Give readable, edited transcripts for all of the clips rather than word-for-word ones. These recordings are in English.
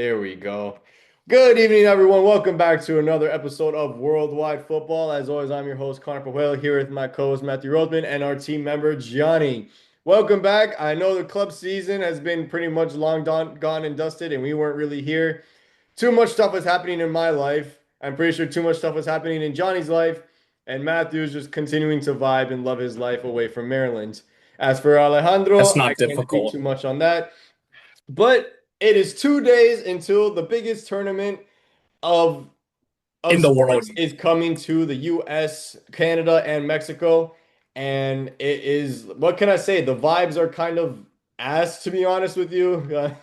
There we go. Good evening, everyone. Welcome back to another episode of Worldwide Football. As always, I'm your host, Connor Pahuel, here with my co-host, Matthew Rothman, and our team member, Gianni. Welcome back. I know the club season has been pretty much gone and dusted, and we weren't really here. Too much stuff was happening in my life. I'm pretty sure too much stuff was happening in Johnny's life, and Matthew's just continuing to vibe and love his life away from Maryland. As for That's Alejandro, I not can't speak difficult too much on that. But it is 2 days until the biggest tournament of in the world. sports is coming to the US, Canada, and Mexico. And it is, what can I say? The vibes are kind of ass, to be honest with you.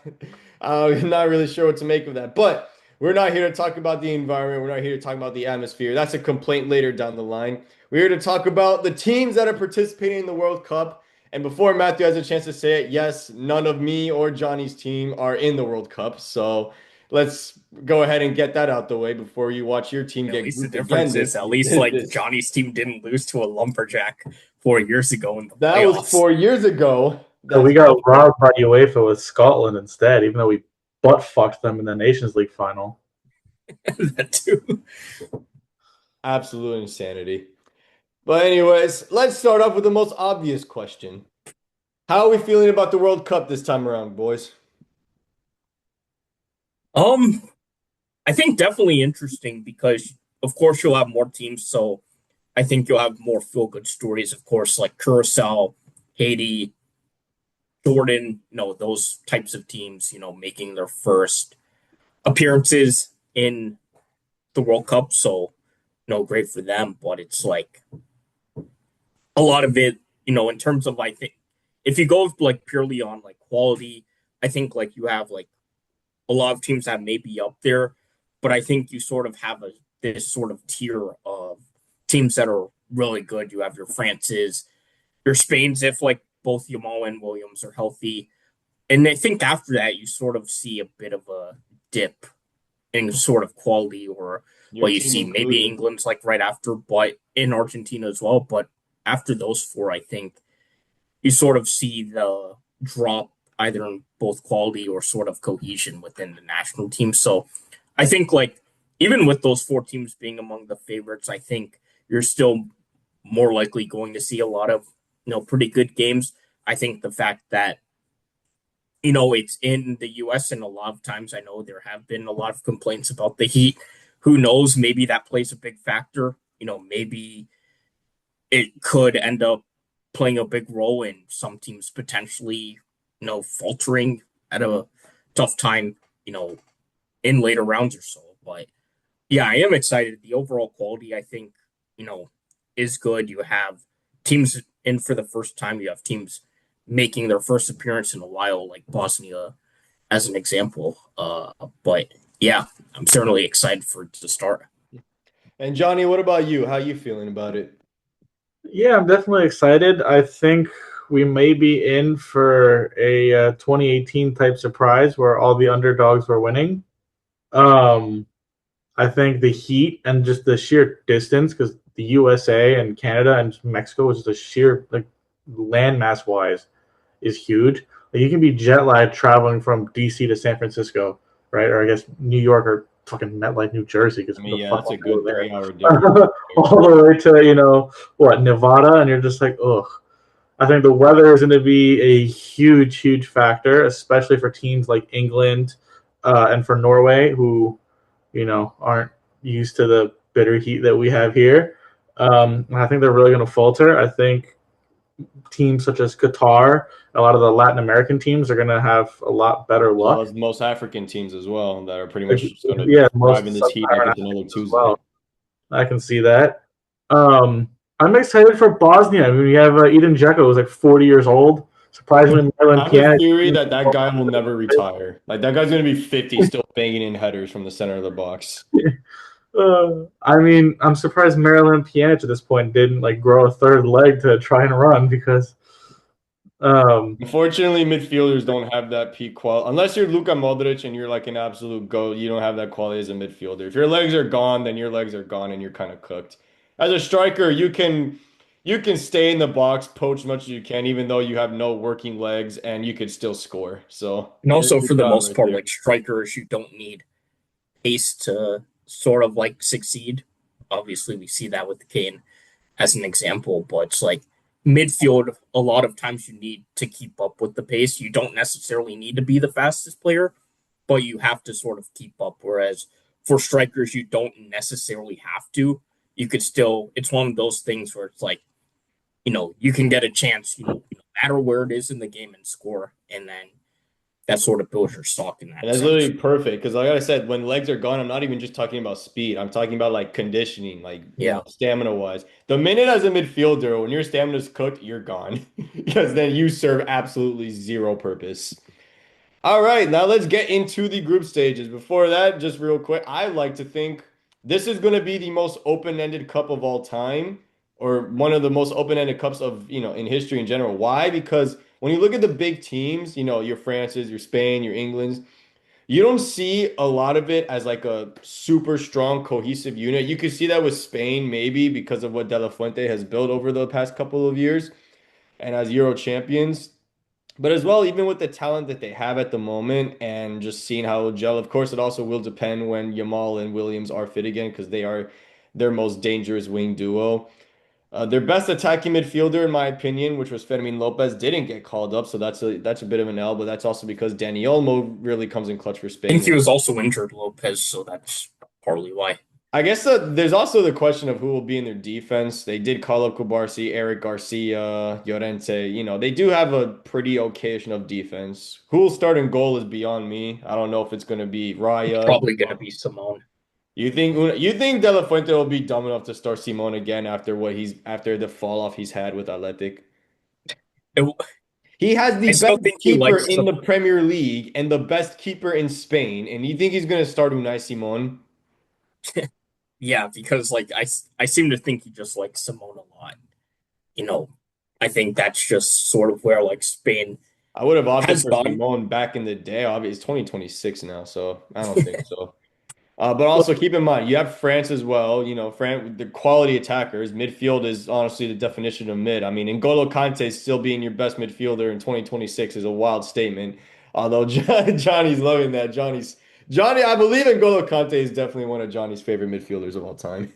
I'm not really sure what to make of that. But we're not here to talk about the environment. We're not here to talk about the atmosphere. That's a complaint later down the line. We're here to talk about the teams that are participating in the World Cup. And before Matthew has a chance to say it, yes, none of me or Johnny's team are in the World Cup. So let's go ahead and get that out the way before you watch your team At get least the grouped again difference is this at least like this. Johnny's team didn't lose to a lumberjack 4 years ago in the That was playoffs. 4 years ago. So That's we got robbed by UEFA with Scotland instead, even though we butt fucked them in the Nations League final. That too. absolute insanity. But anyways, let's start off with the most obvious question. How are we feeling about the World Cup this time around, boys? Um, I think definitely interesting because of course you'll have more teams, so I think you'll have more feel good stories, of course, like Curacao, Haiti, Jordan, those types of teams, making their first appearances in the World Cup. So, great for them. But it's like a lot of it, in terms of I think if you go like purely on like quality, I think like you have like a lot of teams that may be up there, but I think you sort of have this sort of tier of teams that are really good. You have your France's, your Spain's, if like both Yamal and Williams are healthy. And I think after that, you sort of see a bit of a dip in sort of quality, or Your what you team see. Maybe included. England's like right after, but in Argentina as well. But after those four, I think you sort of see the drop either in both quality or sort of cohesion within the national team. So I think like even with those four teams being among the favorites, I think you're still more likely going to see a lot of pretty good games. I think the fact that it's in the US, and a lot of times I know there have been a lot of complaints about the heat. Who knows? Maybe that plays a big factor. Maybe it could end up playing a big role in some teams potentially, faltering at a tough time, in later rounds or so. But yeah, I am excited. The overall quality, I think, is good. You have teams in for the first time. You have teams making their first appearance in a while, like Bosnia, as an example. But yeah, I'm certainly excited for it to start. And Johnny, what about you? How you feeling about it? Yeah, I'm definitely excited. I think we may be in for a 2018 type surprise where all the underdogs were winning. Um, I think the heat and just the sheer distance, because the USA and Canada and Mexico, which is the sheer like landmass wise, is huge. Like you can be jet lagged traveling from DC to San Francisco, right? Or I guess New York or fucking MetLife, New Jersey, because I mean, the yeah, fuck that's a I'll go good there. 3 hour difference. All the way to what, Nevada, and you're just like, ugh. I think the weather is going to be a huge, huge factor, especially for teams like England and for Norway, who aren't used to the bitter heat that we have here. I think they're really going to falter. I think teams such as Qatar, a lot of the Latin American teams are going to have a lot better As well luck. as most African teams as well that are pretty much going to Yeah, thrive most in this heat like sub-Saharan it's another Africans as Tuesday. well. I can see that. I'm excited for Bosnia. I mean, we have Eden Dzeko, who's like 40 years old. Surprisingly, I Marlon have a Pjanic. theory that that guy will never retire. Like that guy's going to be 50 still banging in headers from the center of the box. I mean, I'm surprised Marilyn Pjanic at this point didn't like grow a third leg to try and run because Unfortunately, midfielders don't have that peak quality. Unless you're Luka Modric and you're like an absolute goat, you don't have that quality as a midfielder. If your legs are gone, then your legs are gone and you're kind of cooked. As a striker, you you can stay in the box, poach as much as you can, even though you have no working legs, and you could still score. So And there's also your for the job most right part, there. like strikers, you don't need pace to sort of like succeed. Obviously, we see that with Kane as an example, but it's like midfield, a lot of times you need to keep up with the pace. You don't necessarily need to be the fastest player, but you have to sort of keep up. Whereas for strikers, you don't necessarily have to. You could still, it's one of those things where it's like, you can get a chance, no matter where it is in the game and score. And then that sort of builds your stock in And that that's sense. literally perfect because, like I said, when legs are gone, I'm not even just talking about speed. I'm talking about like conditioning, like Yeah. stamina wise. The minute as a midfielder, when your stamina's cooked, you're gone because then you serve absolutely zero purpose. All right, now let's get into the group stages. Before that, just real quick, I like to think this is going to be the most open-ended cup of all time, or one of the most open-ended cups of, in history in general. Why? Because when you look at the big teams, your France's, your Spain, your England's, you don't see a lot of it as like a super strong cohesive unit. You could see that with Spain, maybe because of what De La Fuente has built over the past couple of years and as Euro champions. But as well, even with the talent that they have at the moment and just seeing how it'll gel, of course, it also will depend when Yamal and Williams are fit again because they are their most dangerous wing duo. Their best attacking midfielder, in my opinion, which was Fermin Lopez, didn't get called up, so that's a bit of an L. But that's also because Dani Olmo really comes in clutch for I think Spain. he was also injured, Lopez, so that's partly why. I guess there's also the question of who will be in their defense. They did call up Kubarsi, Eric Garcia, Llorente. They do have a pretty occasion of defense. Who will start in goal is beyond me. I don't know if it's going to be It's Raya. probably going to be Simone. You think De La Fuente will be dumb enough to start Simon again after the fall off he's had with Athletic? It, He has the I best still think he keeper likes in the Simone. Premier League and the best keeper in Spain, and you think he's going to start Unai Simon? Yeah, because like I seem to think he just likes Simone a lot. You know, I think that's just sort of where like Spain I would have opted has for gone. Simone back in the day. Obviously, it's 2026 now, so I don't think so. But also keep in mind, you have France as well. France, the quality attackers. Midfield is honestly the definition of mid. I mean, N'Golo Kante still being your best midfielder in 2026 is a wild statement. Although Johnny's loving that. Johnny, I believe N'Golo Kante is definitely one of Johnny's favorite midfielders of all time.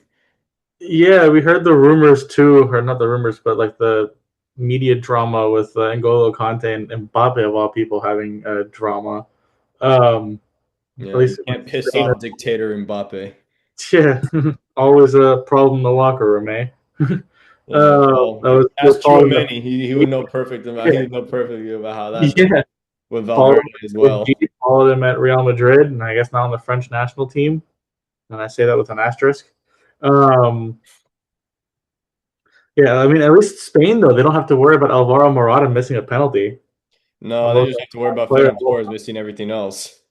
Yeah, we heard the rumors too, or not the rumors, but like the media drama with N'Golo Kante and Mbappe of all people having drama. At Yeah, you least with can't piss Spain, off dictator Mbappe. yeah, always a problem in the locker room, eh? Yeah, well, That was ask following up. Chouameni. He would know perfect about he Yeah, would know perfectly about how that's done yeah. with Followed Valverde him as at PSG, well. followed him at Real Madrid, and I guess now on the French national team. And I say that with an asterisk. Um, yeah, I mean, at least Spain though they don't have to worry about Alvaro Morata missing a penalty. No, they Almost just have to worry about player. Ferran Torres missing everything else.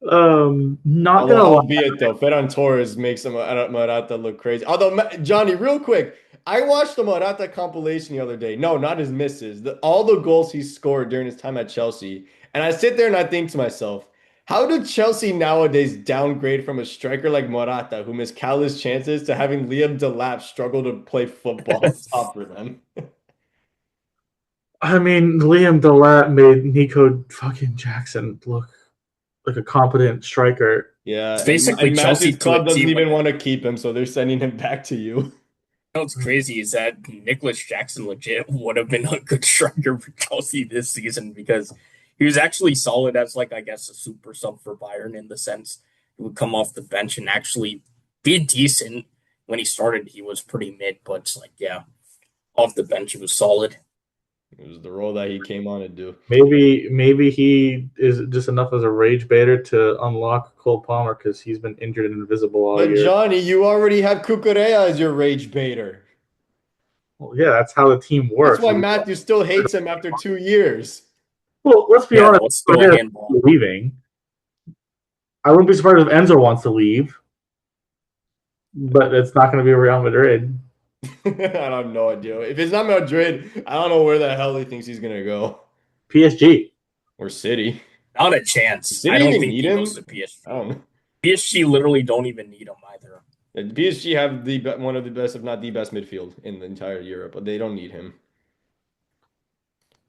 Not Although, gonna lie. albeit though, Ferran Torres makes Morata look crazy. Although, Johnny, real quick, I watched the Morata compilation the other day. No, not his misses. All the goals he scored during his time at Chelsea. And I sit there and I think to myself, how do Chelsea nowadays downgrade from a striker like Morata, who missed countless chances, to having Liam Delap struggle to play football up top for them? I mean, Liam Delap made Nico fucking Jackson look like a competent striker. Yeah, It's and basically Chelsea Matthew's to a club doesn't T when even want to keep him, so they're sending him back to you. what's crazy is that Nicholas Jackson legit would have been a good striker for Chelsea this season because he was actually solid as like I guess a super sub for Bayern in the sense he would come off the bench and actually be decent. When he started, he was pretty mid, but it's like yeah, off the bench he was solid. It was the role that he came on to do. Maybe he is just enough as a rage baiter to unlock Cole Palmer because he's been injured and invisible all But year. Johnny, you already have Cucurella as your rage baiter. Well, yeah, that's how the team That's works. why Matthew still hates him after 2 years. Well, let's be Yeah, honest. no, it's still a Correa is handball. leaving. I wouldn't be surprised if Enzo wants to leave, but it's not going to be Real Madrid. I have no idea. If it's not Madrid, I don't know where the hell he thinks he's gonna go. PSG. Or City. Not a Does chance. I City don't even think need he goes him? to I PSG. don't know. PSG literally don't even need him either. PSG have one of the best, if not the best, midfield in the entire Europe, but they don't need him.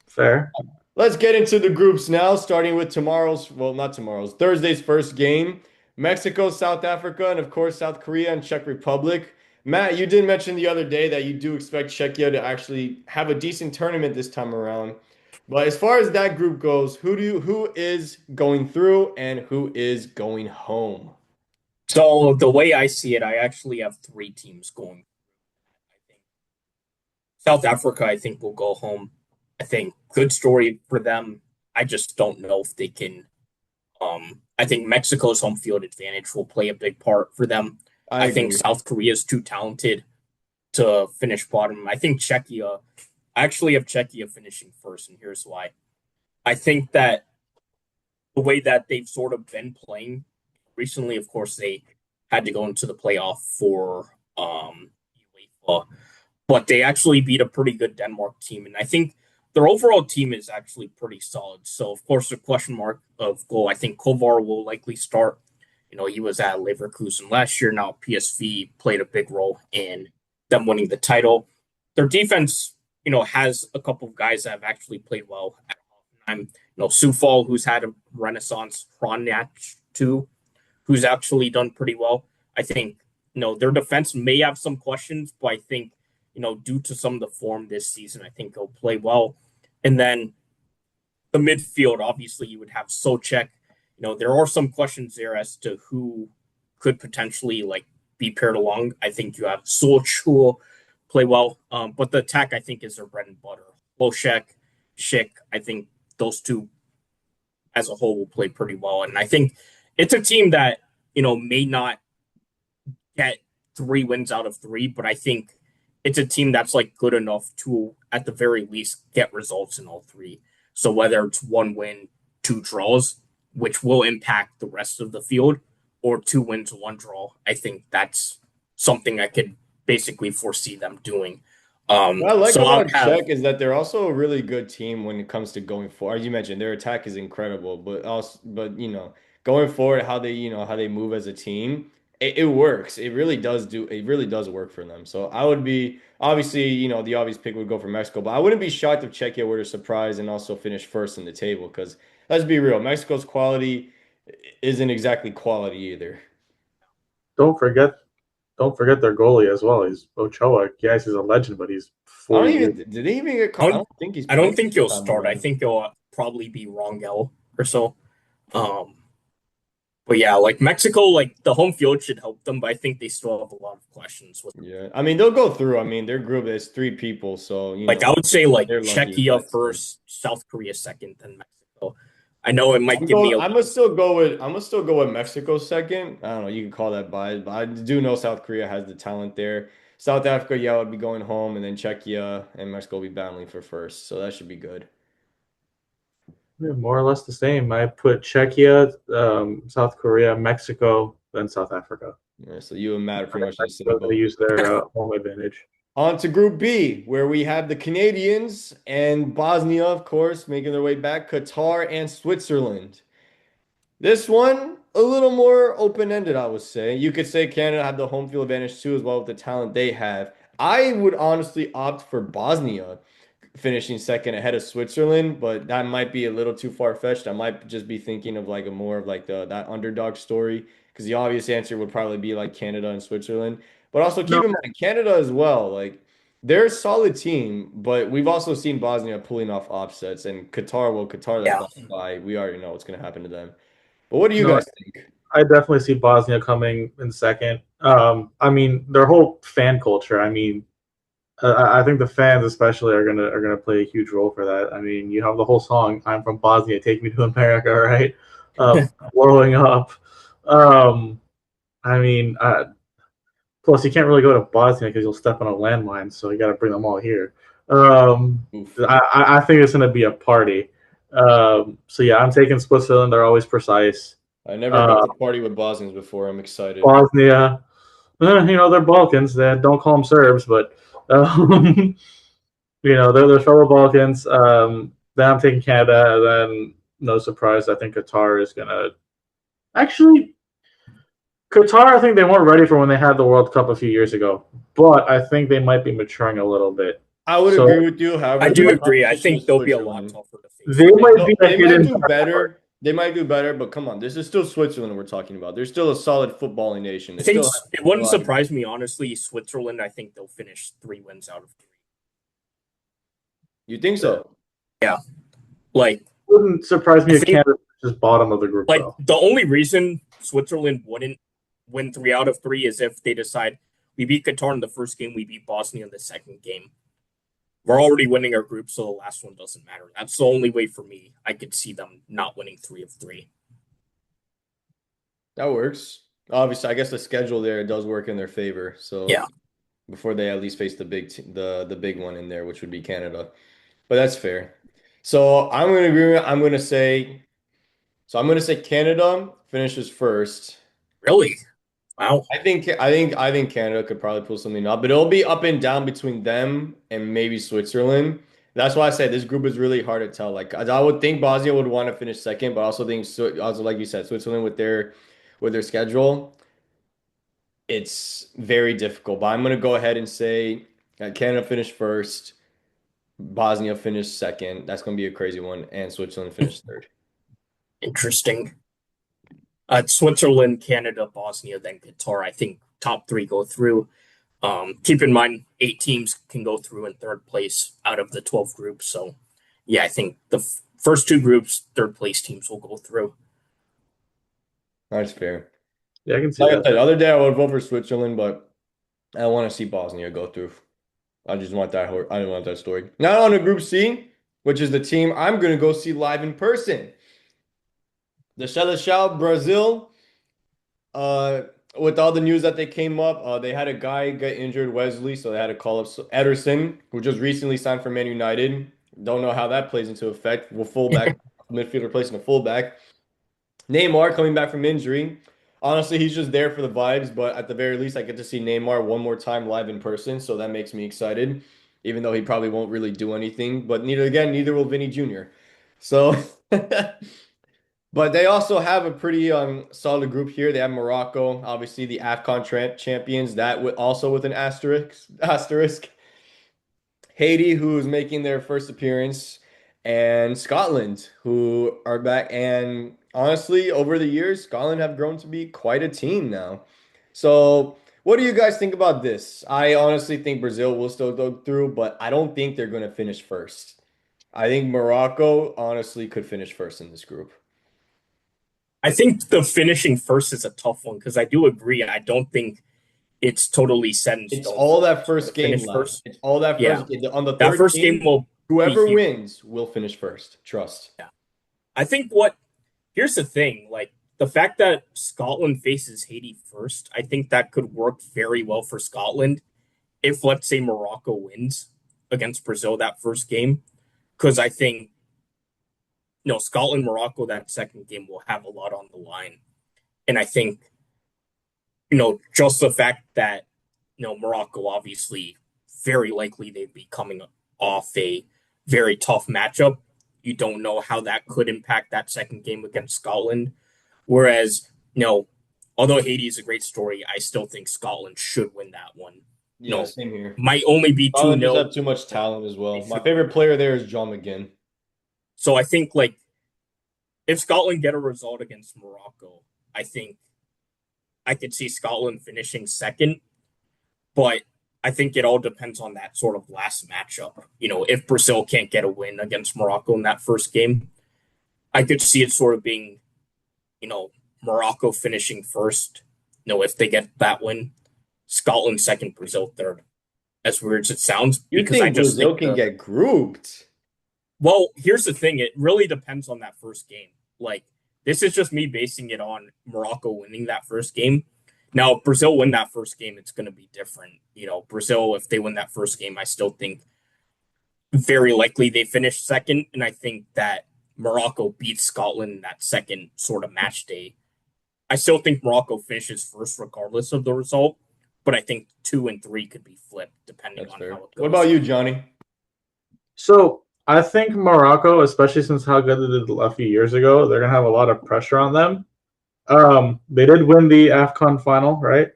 Fair. Let's get into the groups now, starting with not tomorrow's, Thursday's first game. Mexico, South Africa, and of course, South Korea and Czech Republic. Matt, you did mention the other day that you do expect Czechia to actually have a decent tournament this time around. But as far as that group goes, who is going through and who is going home? So the way I see it, I actually have three teams going. I think South Africa, I think, will go home. I think good story for them. I just don't know if they can. I think Mexico's home field advantage will play a big part for them. I I think agree. South Korea is too talented to finish bottom. I think Czechia, I actually have Czechia finishing first, and here's why. I think that the way that they've sort of been playing recently, of course, they had to go into the playoff for UEFA, but they actually beat a pretty good Denmark team, and I think their overall team is actually pretty solid. So, of course, the question mark of goal, I think Kovar will likely start. He was at Leverkusen last year. Now PSV played a big role in them winning the title. Their defense, has a couple of guys that have actually played well at Hoffenheim. Sufal, who's had a renaissance, Ronach too, who's actually done pretty well. I think, their defense may have some questions, but I think, due to some of the form this season, I think they'll play well. And then the midfield, obviously, you would have Socek. There are some questions there as to who could potentially be paired along. I think you have Solch who will play well, but the attack I think is their bread and butter. Loshek, Schick, I think those two as a whole will play pretty well, and I think it's a team that may not get 3 wins out of 3, but I think it's a team that's good enough to at the very least get results in all three. So whether it's 1 win, 2 draws, which will impact the rest of the field, or 2 wins, 1 draw, I think that's something I could basically foresee them doing. What I like So I'll about have Czech is that they're also a really good team when it comes to going forward. As you mentioned, their attack is incredible, but going forward, how they move as a team, it works. It really does work for them. So I would be obviously, the obvious pick would go for Mexico, but I wouldn't be shocked if Czechia were to surprise and also finish first in the table because let's be real, Mexico's quality isn't exactly quality either. Don't forget don't forget their goalie as well. He's Ochoa. Yes, he's a legend, but he's I don't 40 years. even did they even get I caught? I don't, don't think he's I don't playing think this he'll time start. I around. think he'll probably be Rongel or so. Um, but yeah, Mexico, the home field should help them, but I think they still have a lot of questions with. Yeah, I mean they'll go through. I mean their group is 3 people, so I would say they're lucky. Czechia But first, South Korea second, then Mexico. I know it might give me a I'm gonna still go with Mexico second. I don't know. You can call that bias, but I do know South Korea has the talent there. South Africa, yeah, would be going home, and then Czechia and Mexico will be battling for first. So that should be good. Yeah, more or less the same. I put Czechia, South Korea, Mexico, then South Africa. Yeah, so you and Matt are pretty much in the same Mexico, they boat. use their home advantage. On to Group B, where we have the Canadians and Bosnia, of course, making their way back, Qatar and Switzerland. This one, a little more open-ended, I would say. You could say Canada had the home field advantage too, as well with the talent they have. I would honestly opt for Bosnia finishing second ahead of Switzerland, but that might be a little too far-fetched. I might just be thinking of a more of the that underdog story, because the obvious answer would probably be Canada and Switzerland. But also No, keep in mind Canada as well. They're a solid team, but we've also seen Bosnia pulling off offsets, and Qatar that's yeah. not by. We already know what's going to happen to them. But what do you no, guys think? I definitely see Bosnia coming in second. I mean, their whole fan culture. I mean, I think the fans especially are gonna play a huge role for that. I mean, you have the whole song "I'm from Bosnia, take me to America," right? Blowing up. Um, I mean, plus you can't really go to Bosnia because you'll step on a landmine, so you got to bring them all here. Um, Oof. I think it's gonna be a party. So yeah, I'm taking Switzerland. They're always precise. I never got Uh, to party with Bosnians before. I'm excited. Bosnia, they're Balkans. They don't call them Serbs, but um, they're fellow Balkans. Then I'm taking Canada, and then no surprise, I think Qatar is gonna actually. Qatar, I think they weren't ready for when they had the World Cup a few years ago, but I think they might be maturing a little bit. I would So agree with you. I However, do the agree. I competition think is they'll be a lot Switzerland. tougher to face they than might be a They might hidden do dark horse. better. They might do better, but come on, this is still Switzerland we're talking about. They're still a solid footballing nation. I They think still have it a wouldn't lot of surprise me, honestly. Switzerland, I think they'll finish 3 wins out of 3. You think Yeah. so? Yeah, like Wouldn't surprise I me if think Canada is bottom of the group like though. the only reason Switzerland wouldn't win 3 out of 3 is if they decide we beat Qatar in the first game, we beat Bosnia in the second game. We're already winning our group, so the last one doesn't matter. That's the only way for me. I could see them not winning 3 of 3. That works. Obviously, I guess the schedule there does work in their favor. So Yeah, before they at least face the big one in there, which would be Canada. But that's fair. So I'm going to agree. I'm going to say Canada finishes first. really? Wow. I think Canada could probably pull something up, but it'll be up and down between them and maybe Switzerland. That's why I said this group is really hard to tell. Like I would think Bosnia would want to finish second, but I also think also like you said, Switzerland with their schedule, it's very difficult. But I'm gonna go ahead and say that Canada finished first, Bosnia finished second. That's gonna be a crazy one, and Switzerland finished third. Interesting. Switzerland, Canada, Bosnia, then Qatar. I think top 3 go through. Keep in mind, 8 teams can go through in third place out of the 12 groups. So, yeah, I think the first 2 groups, third place teams will go through. That's fair. Yeah, I can see Like I that. said, the other day I would vote for Switzerland, but I want to see Bosnia go through. I just want that. I don't want that story. Now on to Group C, which is the team I'm gonna go see live in person. The Seleção Brazil. With all the news that they came up, they had a guy get injured, Wesley, so they had to call up Ederson, who just recently signed for Man United. Don't know how that plays into effect. Well, fullback, midfielder placing a fullback. Neymar coming back from injury. Honestly, he's just there for the vibes, but at the very least, I get to see Neymar one more time live in person, so that makes me excited. Even though he probably won't really do anything, but neither will Vinny Jr. So, but they also have a pretty solid group here. They have Morocco, obviously the AFCON champions, that also with an asterisk. Haiti, who's making their first appearance, and Scotland, who are back. And honestly, over the years, Scotland have grown to be quite a team now. So, what do you guys think about this? I honestly think Brazil will still go through, but I don't think they're going to finish first. I think Morocco honestly could finish first in this group. I think the finishing first is a tough one because I do agree. I don't think it's totally set in It's stone all for that to first game finish left. first. It's all that Yeah, first game. On the that third first game game, will be whoever huge. wins will finish first. Trust. Yeah. I think here's the thing, like the fact that Scotland faces Haiti first, I think that could work very well for Scotland if let's say Morocco wins against Brazil that first game. Because I think Scotland, Morocco, that second game will have a lot on the line. And I think, just the fact that, Morocco obviously very likely they'd be coming off a very tough matchup. You don't know how that could impact that second game against Scotland. Whereas, although Haiti is a great story, I still think Scotland should win that one. Yeah, same here. Might only be 2 Scotland just nil. have too much talent as They well. My should. favorite player there is John McGinn. So I think like if Scotland get a result against Morocco, I think I could see Scotland finishing second, but I think it all depends on that sort of last matchup. If Brazil can't get a win against Morocco in that first game, I could see it sort of being, Morocco finishing first. If they get that win, Scotland second, Brazil third. As weird as it sounds, You because I think just Brazil think can get grouped? well, here's the thing. It really depends on that first game. Like, this is just me basing it on Morocco winning that first game. Now, if Brazil win that first game, it's going to be different. Brazil, if they win that first game, I still think very likely they finish second. And I think that Morocco beats Scotland in that second sort of match day. I still think Morocco finishes first regardless of the result. But I think 2 and 3 could be flipped depending That's on fair. how it goes. What about you, Johnny? So I think Morocco, especially since how good they did a few years ago, they're gonna have a lot of pressure on them. They did win the AFCON final, right?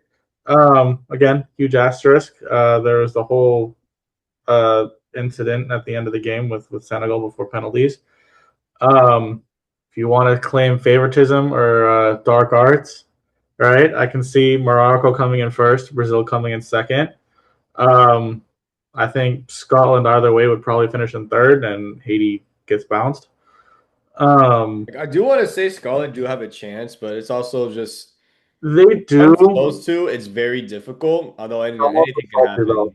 Again, huge asterisk. There was the whole incident at the end of the game with Senegal before penalties. If you want to claim favoritism or dark arts, right? I can see Morocco coming in first, Brazil coming in second. Um, I think Scotland either way would probably finish in third, and Haiti gets bounced. Um, Like, I do want to say Scarlet do have a chance, but it's also just they do. once those two, it's very difficult. Although I'm also anything can salty though.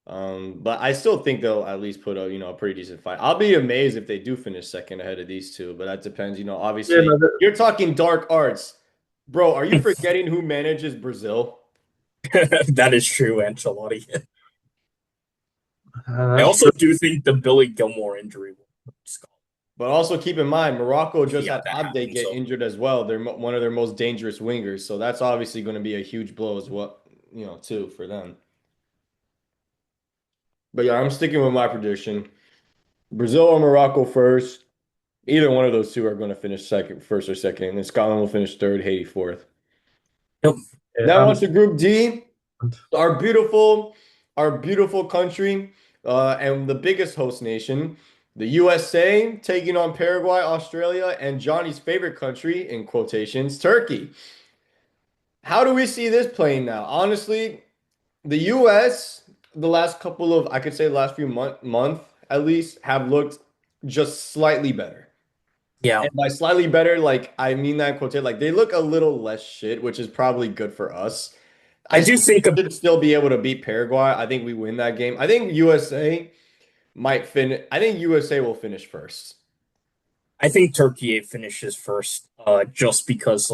happen. But I still think they'll at least put a pretty decent fight. I'll be amazed if they do finish second ahead of these two, but that depends. Yeah, Obviously, no, you're talking dark arts, bro. Are you forgetting who manages Brazil? That is true, Ancelotti. I that's also true. do think the Billy Gilmore injury will hurt Scotland. But also keep in mind, Morocco just Yeah, had that Abde happens. get So injured as well. They're one of their most dangerous wingers, so that's obviously going to be a huge blow as well, too for them. But yeah, I'm sticking with my prediction. Brazil or Morocco first. Either one of those two are going to finish second, first or second, and then Scotland will finish third, Haiti fourth. yep. Yeah, Now on to Group D, our beautiful country, and the biggest host nation, the USA, taking on Paraguay, Australia, and Johnny's favorite country, in quotations, Turkey. How do we see this playing now? Honestly, the US, the last couple of, I could say, the last few month at least, have looked just slightly better. Yeah. And by slightly better, like I mean that in quotation, like they look a little less shit, which is probably good for us. I I do still think should still be able to beat Paraguay. I think we win that game. I think USA might finish. I think USA will finish first. Turkey finishes first, just because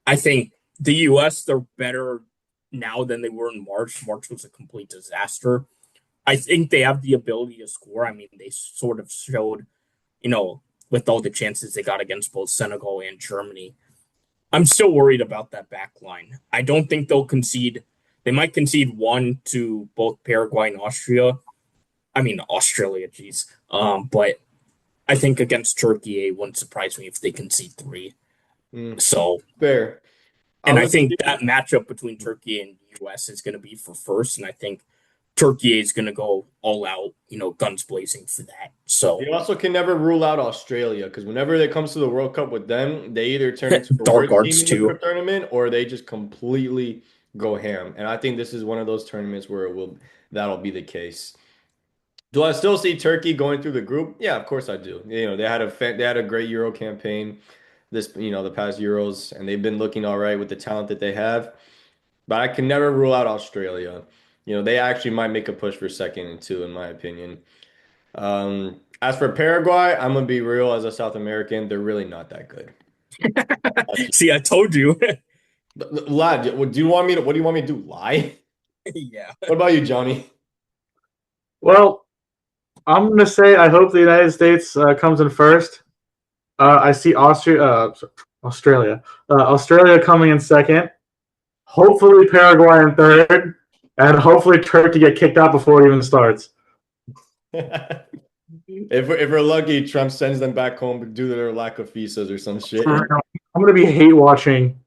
I think the US they're better now than they were in March. March was a complete disaster. I think they have the ability to score. I mean, they sort of showed, you know, with all the chances they got against both Senegal and Germany. I'm still worried about that back line. I don't think they'll concede. They might concede one to both Paraguay and Austria. I mean Australia, geez. But I think against Turkey, it wouldn't surprise me if they concede three. Mm, So, fair. and I'm I gonna think see. that matchup between Turkey and US is going to be for first, and I think Turkey is going to go all out, guns blazing for that. So, You also can never rule out Australia because whenever it comes to the World Cup with them, they either turn into the dark worst team arts in the too. tournament or they just completely go ham. And I think this is one of those tournaments where that'll be the case. Do I still see Turkey going through the group? Yeah, of course I do. They had a great Euro campaign the past Euros, and they've been looking all right with the talent that they have. But I can never rule out Australia. They actually might make a push for second and two, in my opinion. As for Paraguay, I'm gonna be real as a South American, they're really not that good. See, I told you. Lad, what do you want me to do? Lie? Yeah. What about you, Johnny? well, I'm gonna say I hope the United States comes in first. I see Australia coming in second. Hopefully Paraguay in third, and hopefully Turkey get kicked out before it even starts. If we're lucky, Trump sends them back home due to their lack of visas or some shit. I'm gonna be hate watching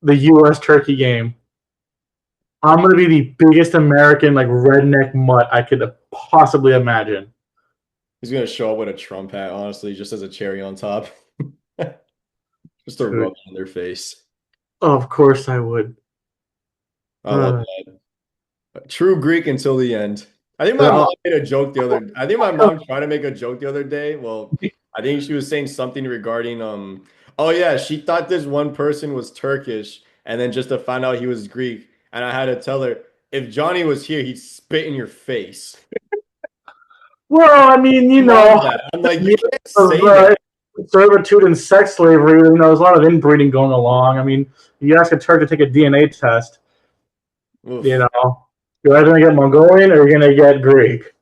the U.S. Turkey game. I'm gonna be the biggest American like redneck mutt I could possibly imagine. He's gonna show up with a Trump hat, honestly, just as a cherry on top. Just to rub it in their face. Of course I would. I love that. True Greek until the end. I think my mom made a joke the other. I think my mom tried to make a joke the other day. Well, I think she was saying something regarding Oh yeah, she thought this one person was Turkish, and then just to find out he was Greek, and I had to tell her if Johnny was here, he'd spit in your face. well, I mean, She loves that. I'm like, you can't of say that. servitude and sex slavery, there's a lot of inbreeding going along. I mean, you ask a Turk to take a DNA test, you Oof. know, you're either gonna get Mongolian or you're gonna get Greek.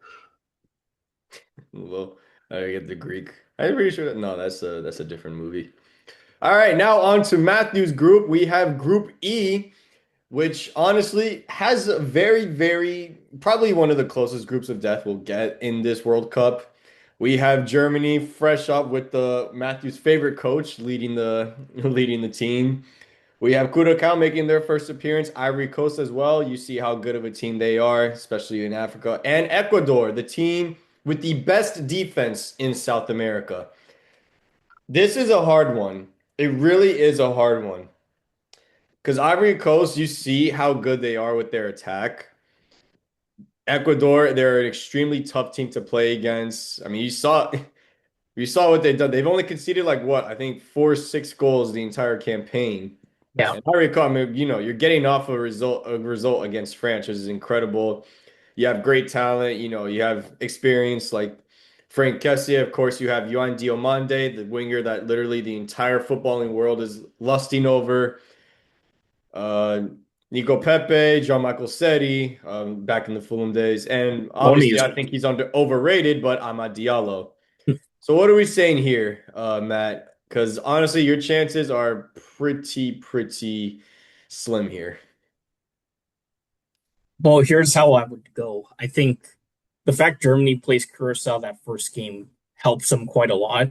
Well, I get the Greek. I'm pretty sure no, that's a different movie. All right, now on to Matthew's group. We have Group E, which honestly has a very, very probably one of the closest groups of death we'll get in this World Cup. We have Germany fresh up with the Matthew's favorite coach leading the leading the team. We have Curacao making their first appearance, Ivory Coast as well. You see how good of a team they are, especially in Africa. And Ecuador, the team with the best defense in South America. This is a hard one. It really is a hard one. Because Ivory Coast, you see how good they are with their attack. Ecuador, they're an extremely tough team to play against. I mean, you saw what they've done. They've only conceded like what? I think 4 or 6 goals the entire campaign. Yeah. And I recall, I mean, you're getting off a result against France, which is incredible. You have great talent, you have experience like Frank Kessie. Of course, you have Yohan Diomande, the winger that literally the entire footballing world is lusting over. Uh, Nico Pepe, Jean-Michael Seri, back in the Fulham days. And Money obviously, is I think he's overrated, but Amad Diallo. So what are we saying here, Matt? Because honestly, your chances are pretty slim here. well. Here's how I would go. I think the fact Germany plays Curacao that first game helps them quite a lot.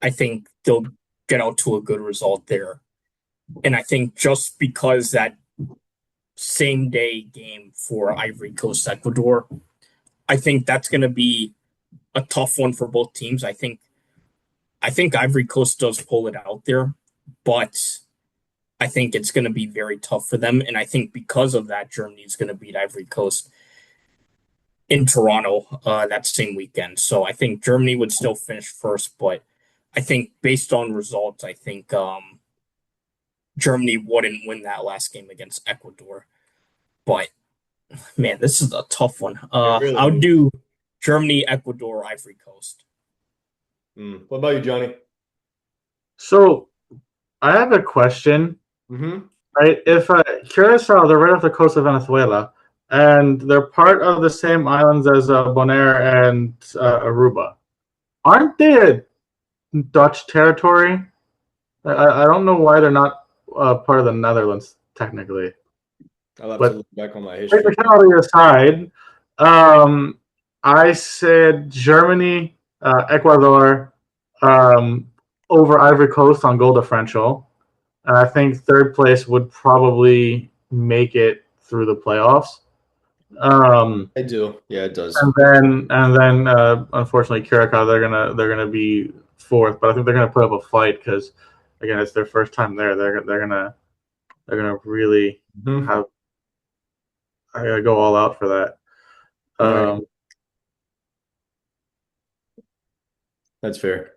I think they'll get out to a good result there. And I think just because that same day game for Ivory Coast Ecuador, I think that's going to be a tough one for both teams. I think Ivory Coast does pull it out there, but I think it's going to be very tough for them. And I think because of that, Germany is going to beat Ivory Coast in Toronto that same weekend. So I think Germany would still finish first, but I think based on results, I think Germany wouldn't win that last game against Ecuador. But man, this is a tough one. It really I'll is. do Germany, Ecuador, Ivory Coast. What about you, Johnny? So I have a question. Mm-hmm. Right? If Curacao, they're right off the coast of Venezuela, and they're part of the same islands as Bonaire and Aruba. Aren't they a Dutch territory? I don't know why they're not part of the Netherlands technically. I'll have to But look back on my history. technicality aside, I said Germany, Ecuador, over Ivory Coast on goal differential. And I think third place would probably make it through the playoffs. I do. Yeah, it does. And then unfortunately Curacao they're gonna be fourth, but I think they're gonna put up a fight because again it's their first time there. They're gonna really Mhm. have I gotta go all out for that. All right. Um, That's fair.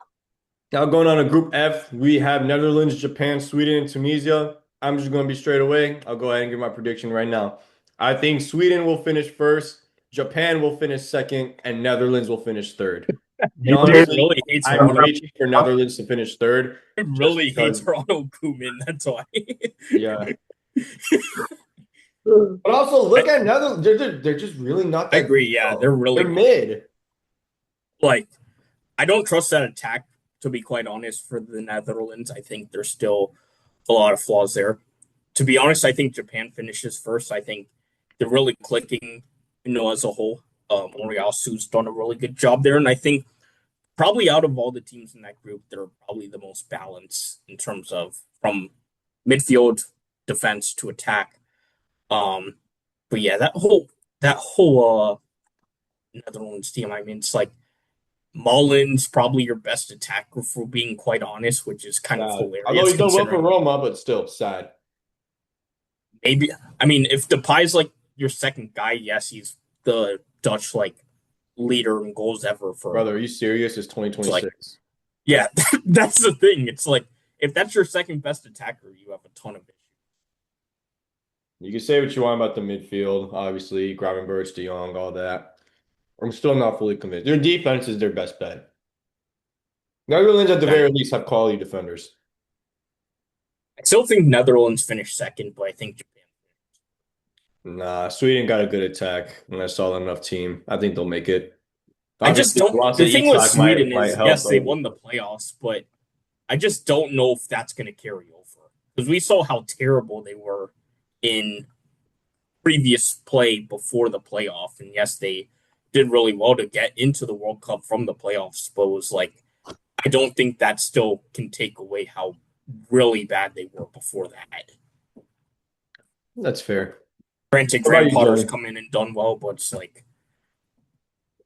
Now going on to Group F, we have Netherlands, Japan, Sweden, and Tunisia. I'm just going to be straight away. I'll go ahead and give my prediction right now. I think Sweden will finish first, Japan will finish second, and Netherlands will finish third. And He honestly, really hates I'm Ronald. reaching for Netherlands to finish third, He just really hates because, Ronald Koeman. That's why. yeah. But also look at Netherlands; they're just really not I that agree. good, Yeah, though. they're really They're mid. like. I don't trust that attack. To be quite honest, for the Netherlands, I think there's still a lot of flaws there. To be honest, I think Japan finishes first. I think they're really clicking, as a whole. Moriyasu's done a really good job there, and I think probably out of all the teams in that group, they're probably the most balanced in terms of from midfield, defense to attack. But yeah, that whole Netherlands team. I mean, it's like Mullen's probably your best attacker, for being quite honest, which is kind of Sad. Although hilarious he's done well for considering Roma, but still sad. maybe. I mean, if Depay's like your second guy, yes, he's the Dutch like leader in goals ever for. Brother, are you serious? It's It's like 2026. yeah, that's the thing. It's like if that's your second best attacker, you have a ton of issues. You can say what you want about the midfield, obviously, Gravenberch, De Jong, all that. I'm still not fully convinced. Their defense is their best bet. Netherlands, at the I, very least, have quality defenders. I still think Netherlands finished second, but I think Japan. Nah, Sweden got a good attack and a solid enough team. I think they'll make it. I just Obviously, the don't. loss The of thing with Isak might Sweden might is, help, yes, they but won the playoffs, but I just don't know if that's going to carry over because we saw how terrible they were in previous play before the playoff, and yes, they did really well to get into the World Cup from the playoffs, but it was like I don't think that still can take away how really bad they were before that. That's fair. Granted, What about Graham you, Potter's Johnny? come in and done well, but it's like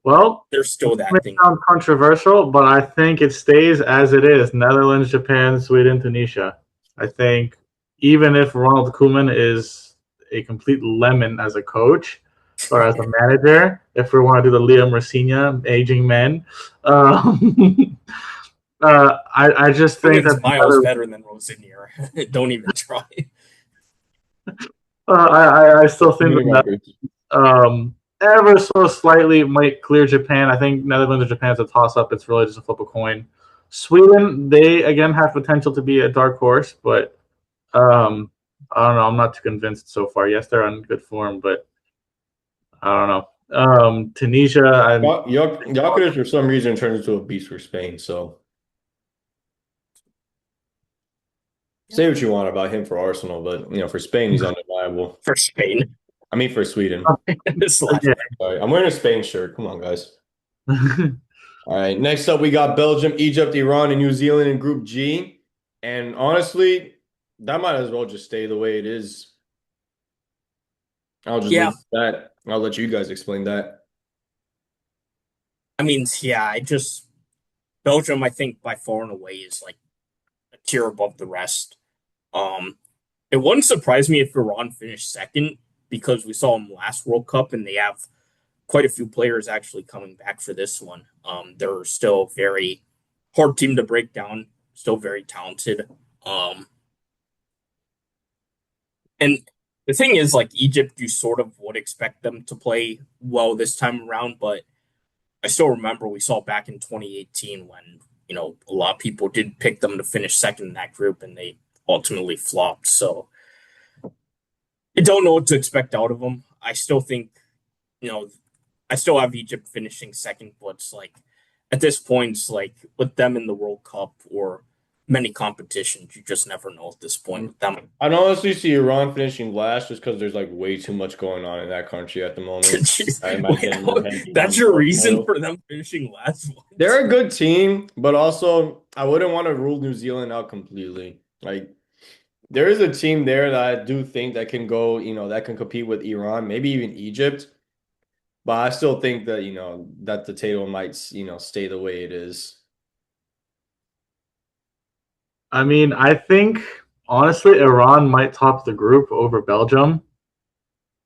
Well, there's it still may that thing. sound controversial, but I think it stays as it is: Netherlands, Japan, Sweden, Tunisia. I think even if Ronald Koeman is a complete lemon as a coach or as a manager, if we want to do the Liam Rossinha aging men, um, I just think Women's that miles better than Rosinier. Don't even try. I still Too think many that markers. ever so slightly might clear Japan. I think Netherlands or Japan is a toss up. It's really just a flip a coin. Sweden, they again have potential to be a dark horse, but I don't know. I'm not too convinced so far. Yes, they're on good form, but I don't know. Tunisia, Jokic for some reason turns into a beast for Spain. So say what you want about him for Arsenal, but for Spain, he's undeniable. For Spain. I mean, for Sweden. yeah. Sorry, I'm wearing a Spain shirt. Come on, guys. All right. Next up, we got Belgium, Egypt, Iran, and New Zealand in Group G. And honestly, that might as well just stay the way it is. I'll just Yeah, leave that. I'll let you guys explain that. I mean, yeah, I just Belgium, I think by far and away is like a tier above the rest. Um, it wouldn't surprise me if Iran finished second because we saw them last World Cup and they have quite a few players actually coming back for this one. They're still very hard team to break down, still very talented. Um, and the thing is, like Egypt, you sort of would expect them to play well this time around, but I still remember we saw back in 2018 when a lot of people did pick them to finish second in that group, and they ultimately flopped. So I don't know what to expect out of them. I still think you know I still have Egypt finishing second, but it's like at this point, it's like with them in the World Cup or many competitions, you just never know at this point with them. I'd honestly see Iran finishing last just because there's like way too much going on in that country at the moment. I imagine them hanging on That's the your gold reason medal. for them finishing last once. They're a good team, but also I wouldn't want to rule New Zealand out completely. Like there is a team there that I do think that can go, that can compete with Iran, maybe even Egypt. But I still think that, that the table might, stay the way it is. I mean, I think honestly, Iran might top the group over Belgium,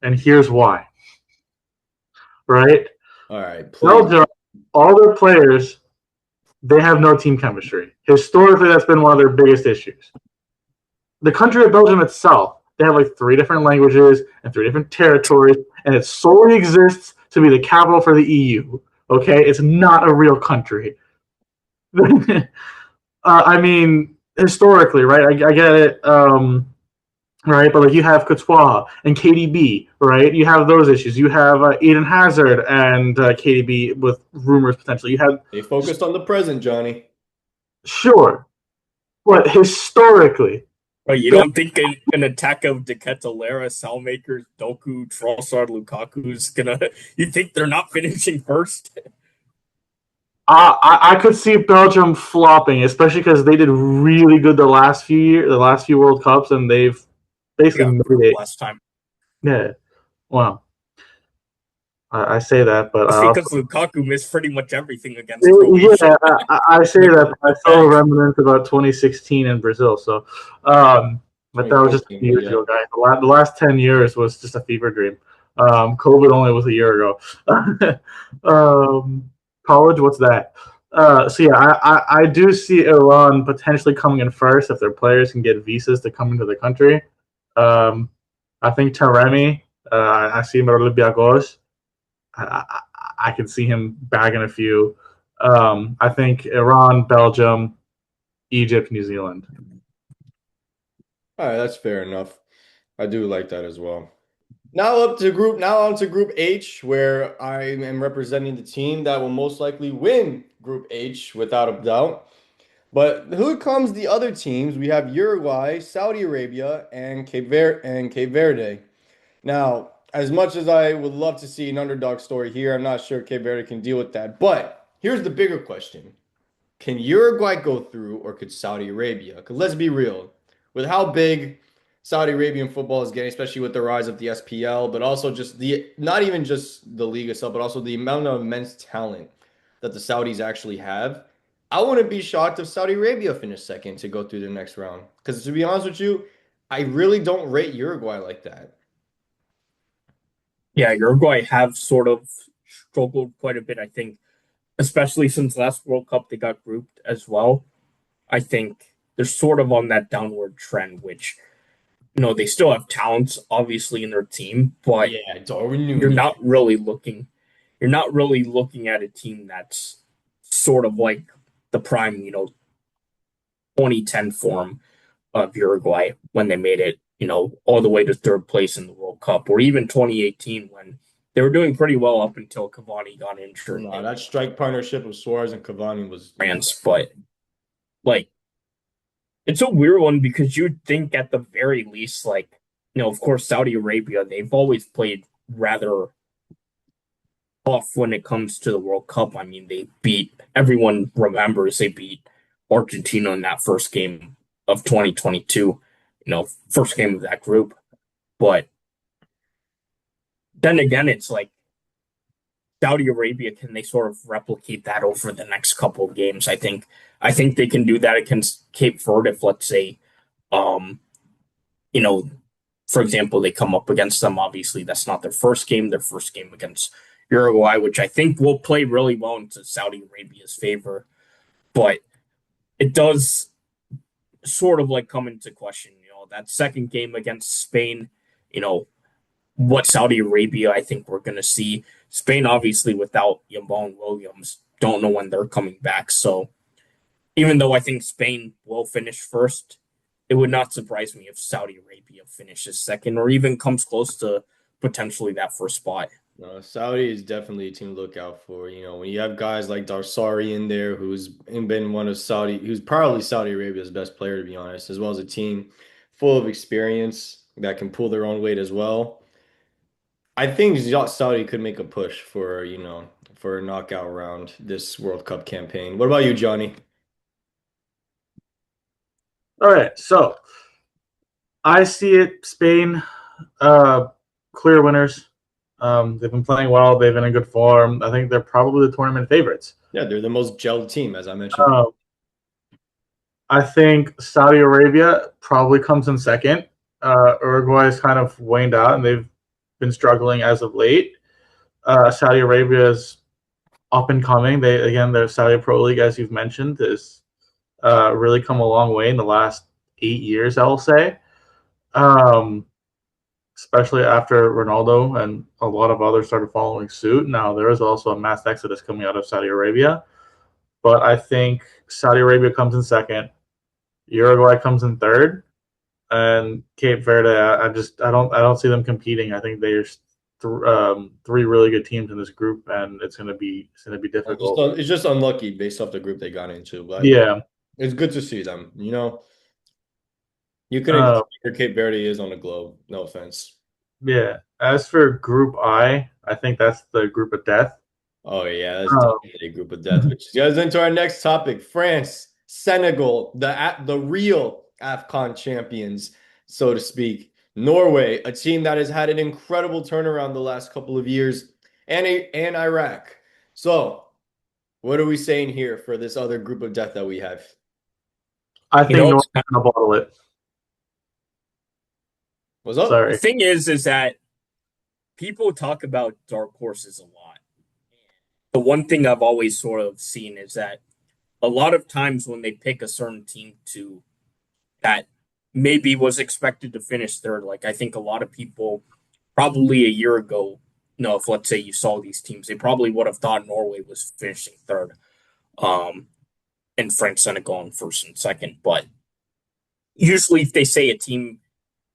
and here's why. Right, All right, please. Belgium, all their players, they have no team chemistry. Historically, that's been one of their biggest issues. The country of Belgium itself, they have like three different languages and three different territories, and it solely exists to be the capital for the EU. Okay, it's not a real country. I mean, historically, right? I get it, right? But like you have Courtois and KDB, right? You have those issues. You have Eden Hazard and KDB with rumors potentially. You have They focused on the present, Johnny. sure, but historically, But you don't think an attack of De Ketelaere, Salmakers, Doku, Trossard, Lukaku is gonna? You think they're not finishing first? I could see Belgium flopping, especially because they did really good the last few World Cups, and they've We basically got made group it. last time. Yeah, well, I say that, but That's I because also Lukaku missed pretty much everything against Croatia. yeah, I say Never that, but I came still back. reminisce about 2016 in Brazil. So, but that was just a few 2014, years yeah. ago, guys. The last 10 years was just a fever dream. COVID only was a year ago. um, college, what's that? So yeah, I do see Iran potentially coming in first if their players can get visas to come into the country. Um, I think Taremi, I see him at Olympiacos. I, I can see him bagging a few. I think Iran, Belgium, Egypt, New Zealand. All right, that's fair enough. I do like that as well. Now on to Group H, where I am representing the team that will most likely win Group H without a doubt. But who comes the other teams? We have Uruguay, Saudi Arabia, and Cape Verde. Now, as much as I would love to see an underdog story here, I'm not sure Cape Verde can deal with that. But here's the bigger question. Can Uruguay go through or could Saudi Arabia? Because let's be real, with how big Saudi Arabian football is getting, especially with the rise of the SPL, but also just the not even just the league itself, but also the amount of immense talent that the Saudis actually have. I wouldn't be shocked if Saudi Arabia finished second to go through the next round. Because to be honest with you, I really don't rate Uruguay like that. Yeah, Uruguay have sort of struggled quite a bit, I think, especially since last World Cup they got grouped as well. I think they're sort of on that downward trend, which they still have talents obviously in their team, but Yeah, Darwin you're Nunez. not really looking you're not really looking at a team that's sort of like the prime, 2010 form of Uruguay when they made it, all the way to third place in the World Cup, or even 2018 when they were doing pretty well up until Cavani got injured No, in that strike partnership of Suarez and Cavani was France. But like, it's a weird one because you'd think at the very least, like, of course, Saudi Arabia, they've always played rather tough when it comes to the World Cup. I mean, everyone remembers they beat Argentina in that first game of 2022, first game of that group. But then again, it's like Saudi Arabia, can they sort of replicate that over the next couple of games? I think they can do that against Cape Verde if, let's say, um, you know, for example, they come up against them. Obviously, that's not their first game. Their first game against Uruguay, which I think will play really well into Saudi Arabia's favor. But it does sort of like come into question, that second game against Spain, you know, what Saudi Arabia I think we're going to see. Spain, obviously, without Yambon Williams, don't know when they're coming back. So even though I think Spain will finish first, it would not surprise me if Saudi Arabia finishes second or even comes close to potentially that first spot. no, Saudi is definitely a team to look out for. When you have guys like Darsari in there, who's probably Saudi Arabia's best player, to be honest, as well as a team full of experience that can pull their own weight as well. I think Saudi could make a push for a knockout round this World Cup campaign. What about you, Johnny? All right, so I see it. Spain, uh, clear winners. They've been playing well. They've been in good form. I think they're probably the tournament favorites. Yeah, they're the most gelled team, as I mentioned. Uh, I think Saudi Arabia probably comes in second. Uruguay is kind of waned out, and they've been struggling as of late. Saudi Arabia is up and coming. Their Saudi Pro League, as you've mentioned, is really come a long way in the last 8 years, I will say. Um, Especially after Ronaldo and a lot of others started following suit. Now, there is also a mass exodus coming out of Saudi Arabia, but I think Saudi Arabia comes in second, Uruguay comes in third, and Cape Verde. I don't see them competing. I think there's three really good teams in this group, and it's gonna be difficult. It's just unlucky based off the group they got into, but Yeah. it's good to see them. You couldn't Uh, tell where Cape Verde is on the globe. No offense. yeah. As for Group I think that's the group of death. Oh yeah, that's Uh, definitely a group of death. Which goes into our next topic: France, Senegal, the real AFCON champions, so to speak. Norway, a team that has had an incredible turnaround the last couple of years, and Iraq. So, what are we saying here for this other group of death that we have? I You think know, North's gonna bottle it. What's up? the Sorry. thing is that people talk about dark horses a lot. The one thing I've always sort of seen is that a lot of times when they pick a certain team to that maybe was expected to finish third, like I think a lot of people probably a year ago, if let's say you saw these teams, they probably would have thought Norway was finishing third, um, and France, Senegal in first and second. But usually, if they say a team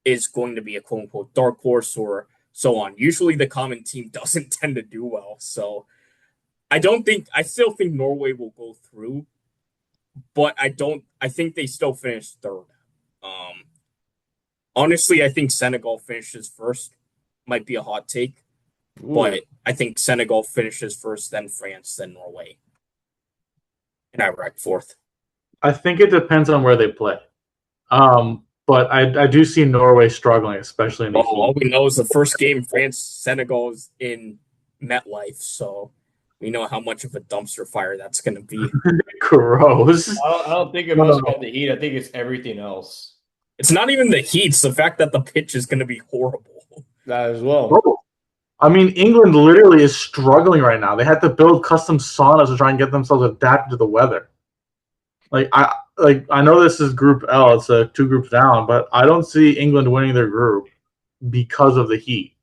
is going to be a quote unquote dark horse or so on, usually the common team doesn't tend to do well. So I still think Norway will go through, but I think they still finish third. Um, Honestly, I think Senegal finishes first, might be a hot take, Ooh. but I think Senegal finishes first, then France, then Norway, and Iraq fourth. I think it depends on where they play. But I do see Norway struggling, especially in the Well, all heat. we know is the first game, France Senegal is in MetLife, so we know how much of a dumpster fire that's going to be. Gross. I don't think it must be No. the heat. I think it's everything else. It's not even the heat; it's the fact that the pitch is going to be horrible. That as well. Oh, I mean, England literally is struggling right now. They had to build custom saunas to try and get themselves adapted to the weather. I know this is Group L; it's two groups down, but I don't see England winning their group because of the heat.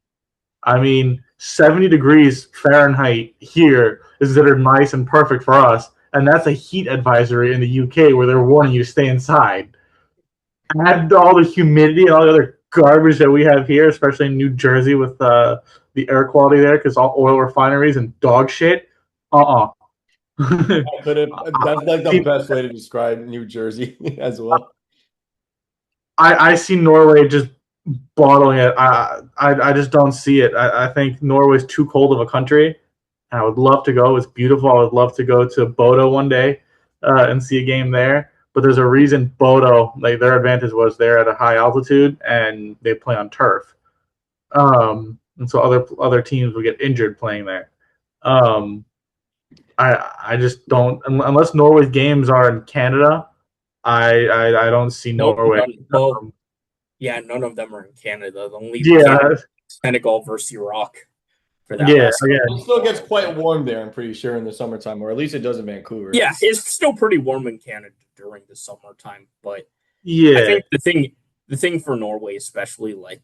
I mean, 70 degrees Fahrenheit here is considered nice and perfect for us, and that's a heat advisory in the UK where they're warning you to stay inside. Add all the humidity and all the other garbage that we have here, especially in New Jersey with the air quality there, because all oil refineries and dog shit. Uh uh That's like the best way to describe New Jersey as well. I see Norway just bottling it. I just don't see it. I think Norway's too cold of a country. I would love to go. It's beautiful. I would love to go to Bodo one day and see a game there. But there's a reason Bodo, like their advantage was they're at a high altitude and they play on turf. And so other teams will get injured playing there. Um, I just don't unless Norway's games are in Canada. I don't see Nope, Norway. well, yeah, none of them are in Canada. The only Yeah, Canada Senegal versus Iraq for that yeah, last. yeah. It still gets quite warm there, I'm pretty sure, in the summertime, or at least it does in Vancouver. Yeah, it's still pretty warm in Canada during the summertime, but I Yeah, think the thing for Norway especially, like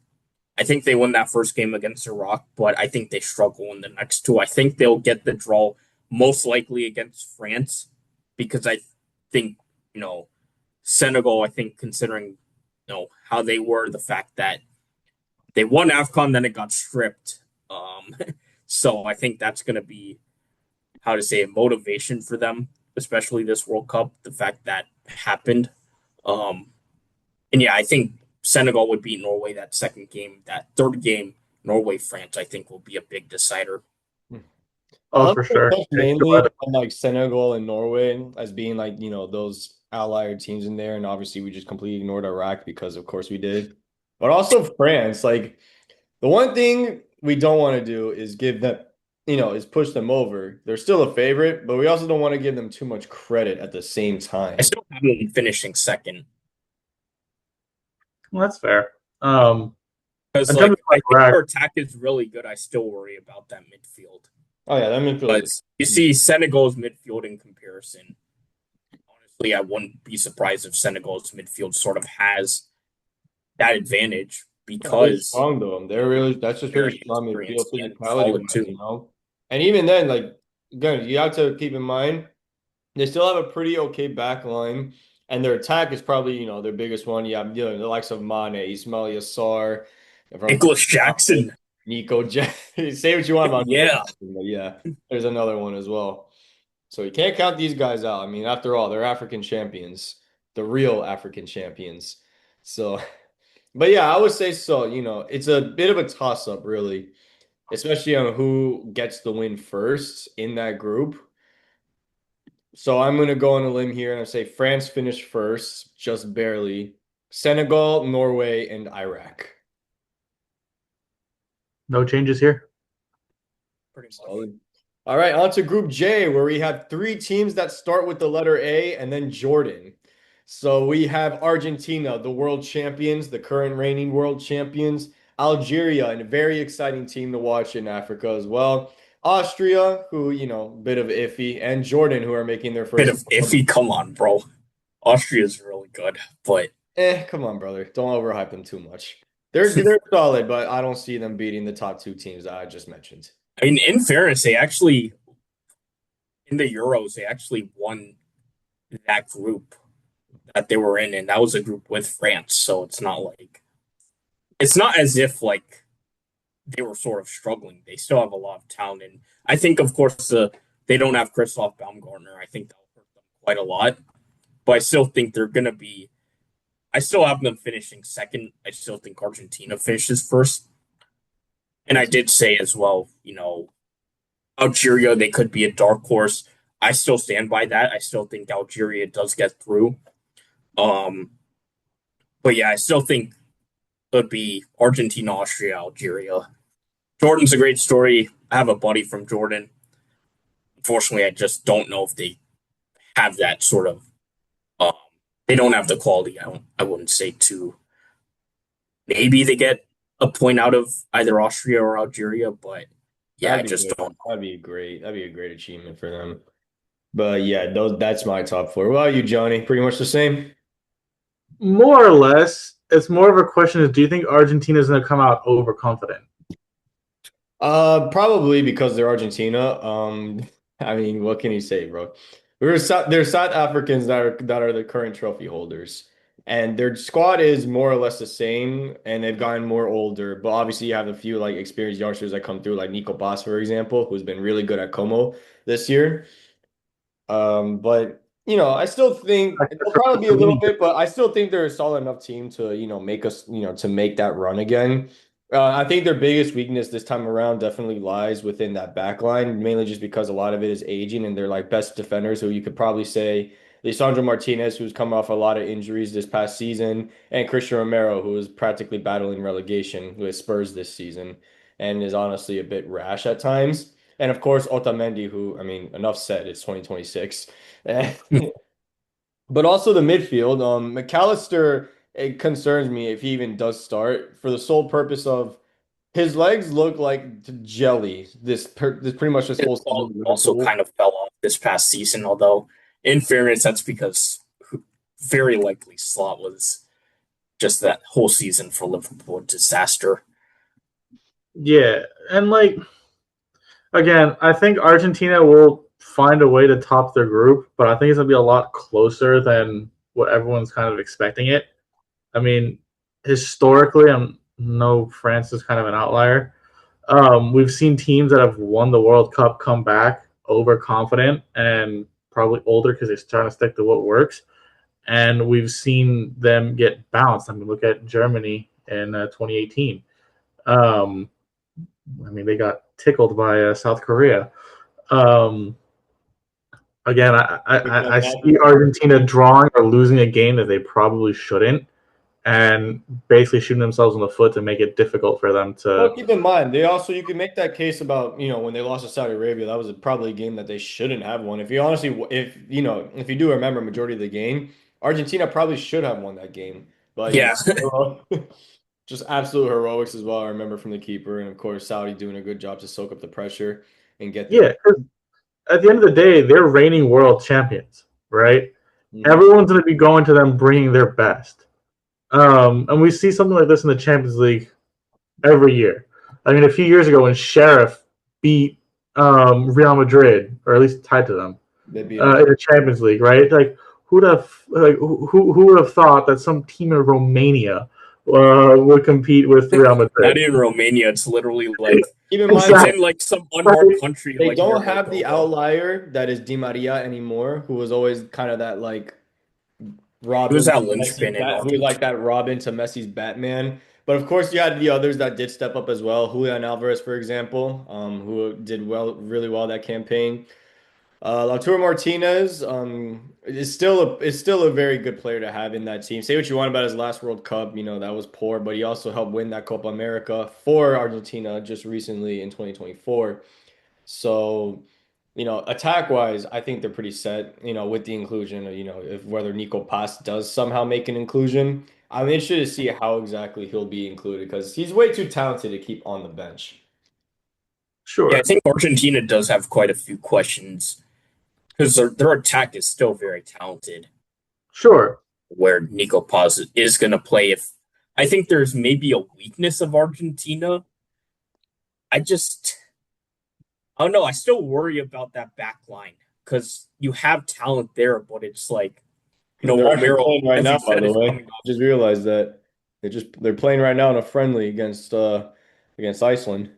I think they win that first game against Iraq, but I think they struggle in the next two. I think they'll get the draw most likely against France because I think, Senegal, I think considering, how they were, the fact that they won AFCON, then it got stripped. Um, so I think that's going to be, how to say it, motivation for them, especially this World Cup, the fact that happened. Um, and yeah, I think Senegal would beat Norway that second game. That third game, Norway France, I think will be a big decider. oh I'll for sure. touch mainly on like Senegal and Norway as being like, those outlier teams in there. And obviously we just completely ignored Iraq because of course we did. But also France, like the one thing we don't want to do is give them, is push them over. They're still a favorite, but we also don't want to give them too much credit at the same I time. still have them finishing second Well, that's fair. because, In terms like, of I like think Iraq, our attack is really good. I still worry about that midfield. Oh yeah, that midfield But is you see Senegal's midfield in comparison. Honestly, I wouldn't be surprised if Senegal's midfield sort of has that advantage they're because strong though. They're really that's just very pretty strong midfield experienced and physicality solid wise, too. And even then, like again, you have to keep in mind they still have a pretty okay back line, and their attack is probably, their biggest one. You have, the likes of Mane, Ismail Yassar from Nicholas Jackson, Nico Say what you want about Nico yeah, Jackson, but yeah, there's another one as well. So you can't count these guys out. I mean, after all, they're African champions, the real African champions. So, but yeah, I would say so. It's a bit of a toss up, really, especially on who gets the win first in that group. So I'm going to go on a limb here and I say France finished first, just barely. Senegal, Norway, and Iraq. no changes here. pretty much. Solid. All right, on to Group J, where we have three teams that start with the letter A and then Jordan. So we have Argentina, the world champions, the current reigning world champions. Algeria, and a very exciting team to watch in Africa as well. Austria, who, bit of iffy, and Jordan, who are making their Bit first. of iffy. Come on, bro. Austria's really good, but Come on, brother. Don't overhype them too much. They're solid, but I don't see them beating the top two teams that I just mentioned. I mean, in fairness, they actually in the Euros they actually won that group that they were in, and that was a group with France. So it's not as if like they were sort of struggling. They still have a lot of talent, and I think, of course, they don't have Christoph Baumgartner. I think that'll hurt them quite a lot. But I still think they're gonna be. I still have them finishing second. I still think Argentina finishes first. And I did say as well, Algeria, they could be a dark horse. I still stand by that. I still think Algeria does get through. Um, but yeah, I still think it would be Argentina, Austria, Algeria. Jordan's a great story. I have a buddy from Jordan. Unfortunately, I just don't know if they have that sort of. Um, they don't have the quality. I wouldn't say to. Maybe they get a point out of either Austria or Algeria, but yeah, I That'd be just good. don't. That'd be great. That'd be a great achievement for them. But yeah, that's my top four. What about you, Johnny? Pretty much the same. More or less, it's more of a question of do you think Argentina is going to come out overconfident? Probably because they're Argentina. I mean, what can you say, bro? There's South Africans that are the current trophy holders, and their squad is more or less the same, and they've gotten more older. But obviously, you have a few like experienced youngsters that come through, like Nico Bass, for example, who's been really good at Como this year. But I still think it'll probably be a little bit, but I still think they're a solid enough team to, make us, to make that run again. I think their biggest weakness this time around definitely lies within that back line, mainly just because a lot of it is aging and they're like best defenders who you could probably say Lisandro Martinez, who's come off a lot of injuries this past season, and Christian Romero, who is practically battling relegation with Spurs this season and is honestly a bit rash at times. And of course, Otamendi, who, I mean, enough said, it's 2026. But also the midfield. McAllister, it concerns me if he even does start for the sole purpose of his legs look like jelly this pretty much this It whole season with also Liverpool. kind of fell off this past season, although in fairness, that's because very likely Slot was just that whole season for Liverpool a disaster. Yeah, and like again, I think Argentina will find a way to top their group, but I think it's gonna be a lot closer than what everyone's kind of expecting it. I mean, historically, I'm no France is kind of an outlier. We've seen teams that have won the World Cup come back overconfident and probably older because they're trying to stick to what works. And we've seen them get bounced. I mean, look at Germany in 2018. Um, I mean, they got tickled by South Korea. Um, again, I see Argentina drawing or losing a game that they probably shouldn't, and basically shooting themselves in the foot to make it difficult for them Well, to. keep in mind, they also you can make that case about, when they lost to Saudi Arabia, that was probably a game that they shouldn't have won. If you honestly, if you do remember majority of the game, Argentina probably should have won that game. But Yeah, just absolute heroics as well. I remember from the keeper, and of course Saudi doing a good job to soak up the pressure and get the. Yeah, at the end of the day, they're reigning world champions, right? Mhm. Everyone's going to be going to them bringing their best. And we see something like this in the Champions League every year. I mean, a few years ago when Sheriff beat Real Madrid, or at least tied to them, They beat them. in the Champions League, right? Like, who would have thought that some team in Romania would compete with Real not Madrid? in Romania. It's literally like Keep in mind, it's Exactly. in like some unmarked country they like near don't have the Moldova. outlier that is Di Maria anymore, who was always kind of that like It was Robin to that linchpin in Who was like Argentina. that Robin to Messi's Batman. But of course, you had the others that did step up as well. Julian Alvarez, for example, who did really well that campaign. Lautaro Martinez, is still a very good player to have in that team. Say what you want about his last World Cup, that was poor, but he also helped win that Copa America for Argentina just recently in 2024. So, attack wise, I think they're pretty set, with the inclusion of, if whether Nico Pass does somehow make an inclusion. I'm interested to see how exactly he'll be included because he's way too talented to keep on the bench. Yeah, I Sure, think Argentina does have quite a few questions because their attack is still very talented. sure, Where Nico Paz is going to play, if I think there's maybe a weakness of Argentina. I just I don't know. I still worry about that back line because you have talent there, but it's like They're actually Romero, playing right as now, you by said, the is way. coming off. Just realized that they're playing right now in a friendly against Iceland.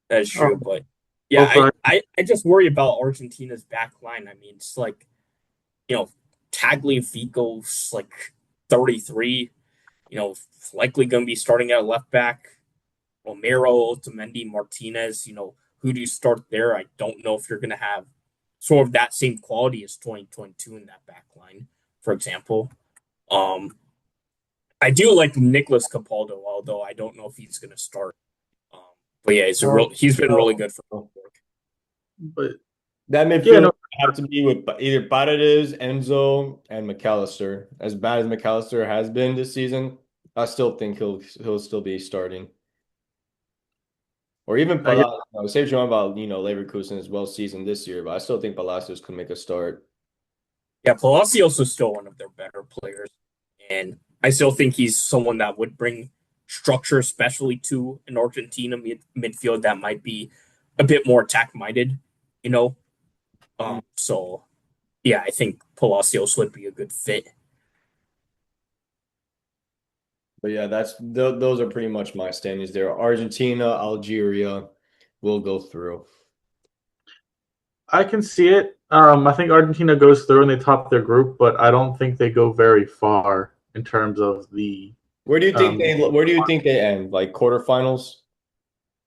That's oh, true, but yeah, oh, sorry. I just worry about Argentina's back line. I mean, it's like you know Tagliafico's like 33. Likely going to be starting at left back. Romero, Otamendi, Martinez. Who do you start there? I don't know if you're going to have sort of that same quality as 2022 in that back line, for example. Um, I do like Nicholas Capaldo, although I don't know if he's going to start. Um, but yeah, he's been really good for Oh, work. But that yeah, midfield no, have to be with either Paredes, Enzo, and McAllister. As bad as McAllister has been this season, I still think he'll still be starting. Or even I guess Palacios. Say what you want about Leverkusen as well seasoned this year, but I still think Palacios could make a start. Yeah, Palacios is still one of their better players, and I still think he's someone that would bring structure, especially to an Argentina midfield that might be a bit more attack minded. You know, Mm. so yeah, I think Palacios would be a good fit. But yeah, those are pretty much my standings there. Argentina, Algeria will go through. I can see it. I think Argentina goes through and they top their group, but I don't think they go very far in terms of the. Where do you think they end? Like quarterfinals?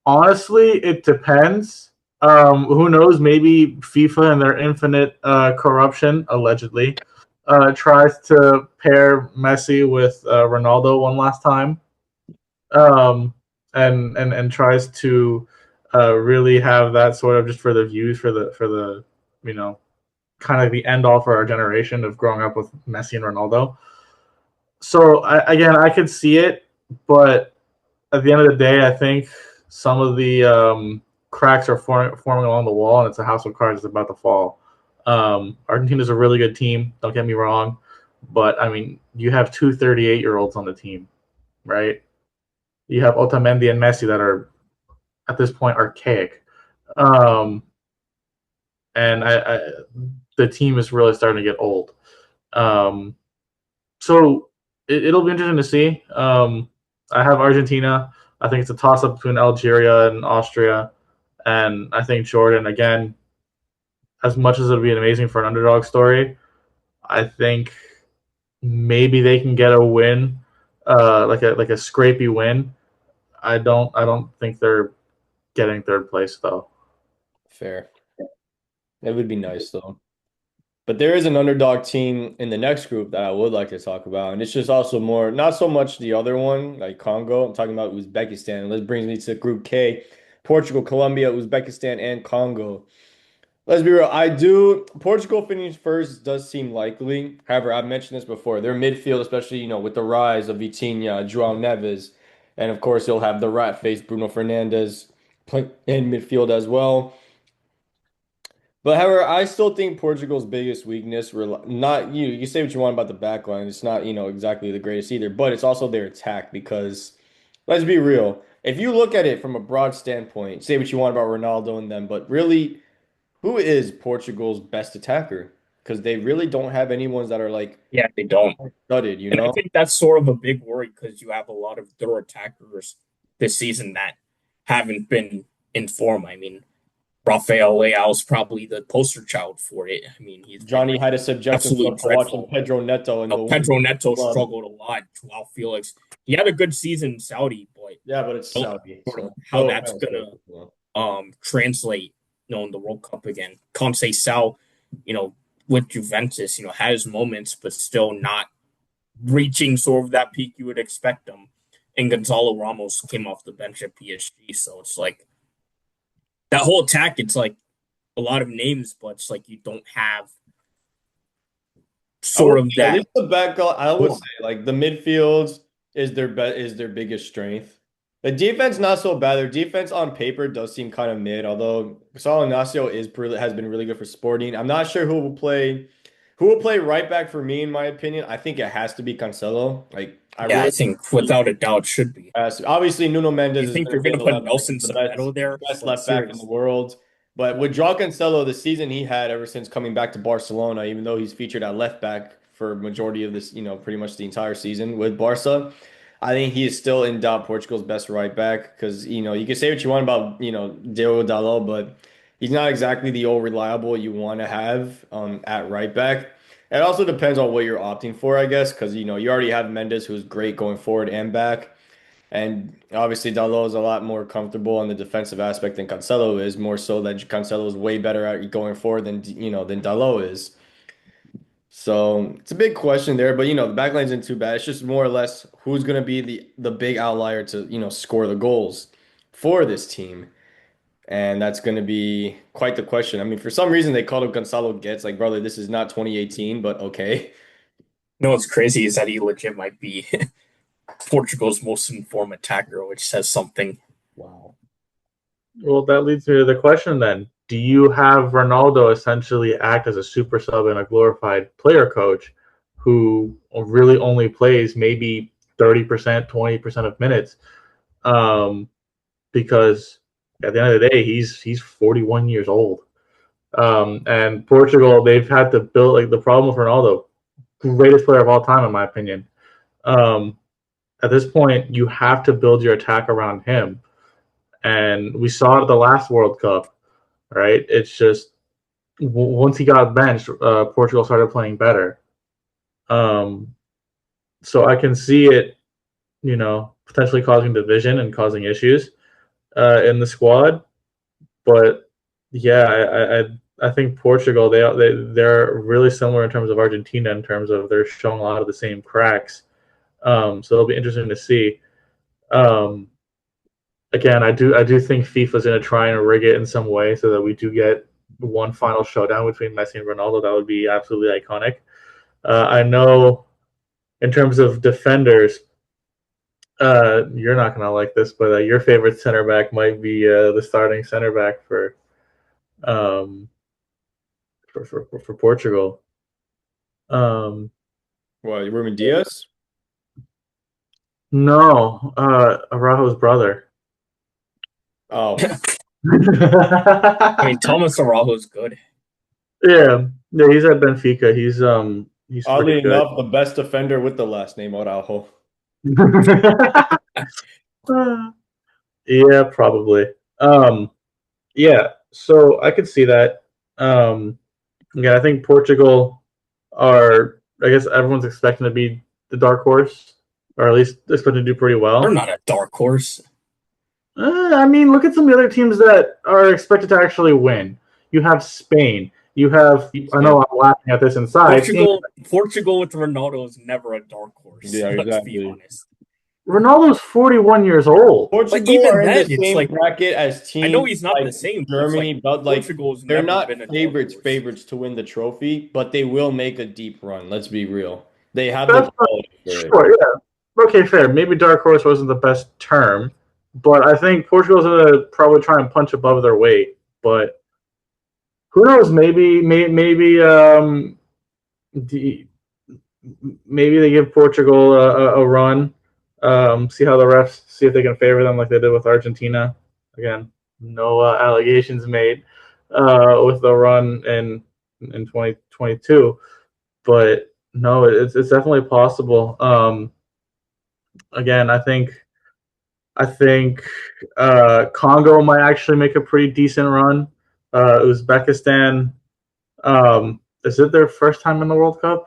Honestly, it depends. Who knows? Maybe FIFA and their infinite corruption, allegedly, tries to pair Messi with Ronaldo one last time, um, and tries to really have that sort of just for the views for the you know kind of the end all for our generation of growing up with Messi and Ronaldo. So again, I could see it, but at the end of the day, I think some of the cracks are forming along the wall, and it's a house of cards that's about to fall. Argentina's a really good team. Don't get me wrong, but I mean, you have two 38-year-olds on the team, right? You have Otamendi and Messi that are at this point archaic, um, and the team is really starting to get old. Um, so it'll be interesting to see. I have Argentina. I think it's a toss up between Algeria and Austria. And I think Jordan, again, as much as it'll be amazing for an underdog story, I think maybe they can get a win, like a scrapey win. I don't think they're getting third place though. Fair. It would be nice though. But there is an underdog team in the next group that I would like to talk about. And it's just also more, not so much the other one, like Congo. I'm talking about Uzbekistan. And this brings me to Group K, Portugal, Colombia, Uzbekistan, and Congo. Let's be real. Portugal finishing first does seem likely. However, I've mentioned this before. Their midfield, especially, with the rise of Vitinha, João Neves, and of course, you'll have the rat face Bruno Fernandes playing in midfield as well. But however, I still think Portugal's biggest weakness, not you say what you want about the back line. It's not, exactly the greatest either, but it's also their attack because let's be real. If you look at it from a broad standpoint, say what you want about Ronaldo and them, but really, who is Portugal's best attacker? Because they really don't have anyone that are like Yeah, they don't. studded, you And I know? think that's sort of a big worry because you have a lot of their attackers this season that haven't been in form. I mean, Rafael Leao is probably the poster child for it. I mean, he's been Johnny had to subject absolutely himself to watching dreadful. Pedro Neto in the Pedro Neto club. struggled a lot. Joao Felix, he had a good season in Saudi, but Yeah, but it's don't Saudi, sort of so how no that's offense. gonna translate, in the World Cup again. Conceição, you know, with Juventus, has moments, but still not reaching sort of that peak you would expect him. And Gonzalo Ramos came off the bench at PSG, so it's like that whole attack. It's like a lot of names, but it's like you don't have I would sort of say at that. least the back. I would say Form. like the midfield is their biggest strength. The defense not so bad. Their defense on paper does seem kind of mid. Although Sal Ignacio has been really good for Sporting. I'm not sure who will play right back for me in my opinion. I think it has to be Cancelo. Like I Yeah, I really think without a doubt should be. obviously Nuno Mendes You is think going you're to be going in to the put 11 Nelson the best Semedo there? best Like left back in the seriously. world. But with João Cancelo, the season he had ever since coming back to Barcelona, even though he's featured at left back for majority of this, pretty much the entire season with Barca, I think he is still in doubt Portugal's best right back because you can say what you want about Diogo Dalot, but he's not exactly the old reliable you want to have at right back. It also depends on what you're opting for, I guess, because you already have Mendes, who's great going forward and back. And obviously, Dalot is a lot more comfortable on the defensive aspect than Cancelo is, more so that Cancelo is way better at going forward than than Dalot is. So it's a big question there, but the back line's isn't too bad. It's just more or less who's going to be the big outlier to score the goals for this team. And that's going to be quite the question. I mean, for some reason they called him Gonzalo Getz. Like, brother, this is not 2018, but okay. No, what's crazy is that he legit might be Portugal's most informed attacker, which says something. Wow. Well, that leads me to the question then. Do you have Ronaldo essentially act as a super sub and a glorified player coach who really only plays maybe 30%, 20% of minutes? Um, because at the end of the day, he's 41 years old. And Portugal, they've had to build like the problem with Ronaldo, greatest player of all time, in my opinion. Um, at this point, you have to build your attack around him. And we saw it at the last World Cup, right? It's just once he got benched, Portugal started playing better. Um, so I can see it, potentially causing division and causing issues in the squad. But yeah, I think Portugal they're really similar in terms of Argentina in terms of they're showing a lot of the same cracks. So it'll be interesting to see. Um, again, I do think FIFA's going to try and rig it in some way so that we do get one final showdown between Messi and Ronaldo. That would be absolutely iconic. I know in terms of defenders, you're not going to like this, but your favorite center back might be the starting center back um, for Portugal. Um, What, Ruben Diaz? no, Araujo's brother. Oh, I mean, Thomas Araujo's good. Yeah, he's at Benfica. He's pretty oddly good. enough, the best defender with the last name Araujo. Yeah, probably. Um, yeah, so I could see that. Yeah, I think Portugal are. I guess everyone's expecting to be the dark horse, or at least expecting to do pretty They're well. not a dark horse. I mean, look at some of the other teams that are expected to actually win. You have Spain. You have. I Yeah, know I'm laughing at this inside. Portugal with Ronaldo is never a dark horse. yeah, Let's be exactly. honest. Ronaldo's 41 years old. But Portugal even are in the then, it's same like bracket as I know teams he's not like the same, but it's like Germany, but like Portugal's they're never been not a dark favorites horse. favorites to win the trophy, but they will make a deep run. Let's be real. They have the That's not, quality for it. sure, yeah. Okay, fair. Maybe dark horse wasn't the best term, but I think Portugal's gonna probably try and punch above their weight. But who knows? The, maybe they give Portugal a run. See how the refs see if they can favor them like they did with Argentina. Again, no allegations made with the run in 2022, but no, it's definitely possible. Again, I think Congo might actually make a pretty decent run. Uzbekistan, is it their first time in the World Cup?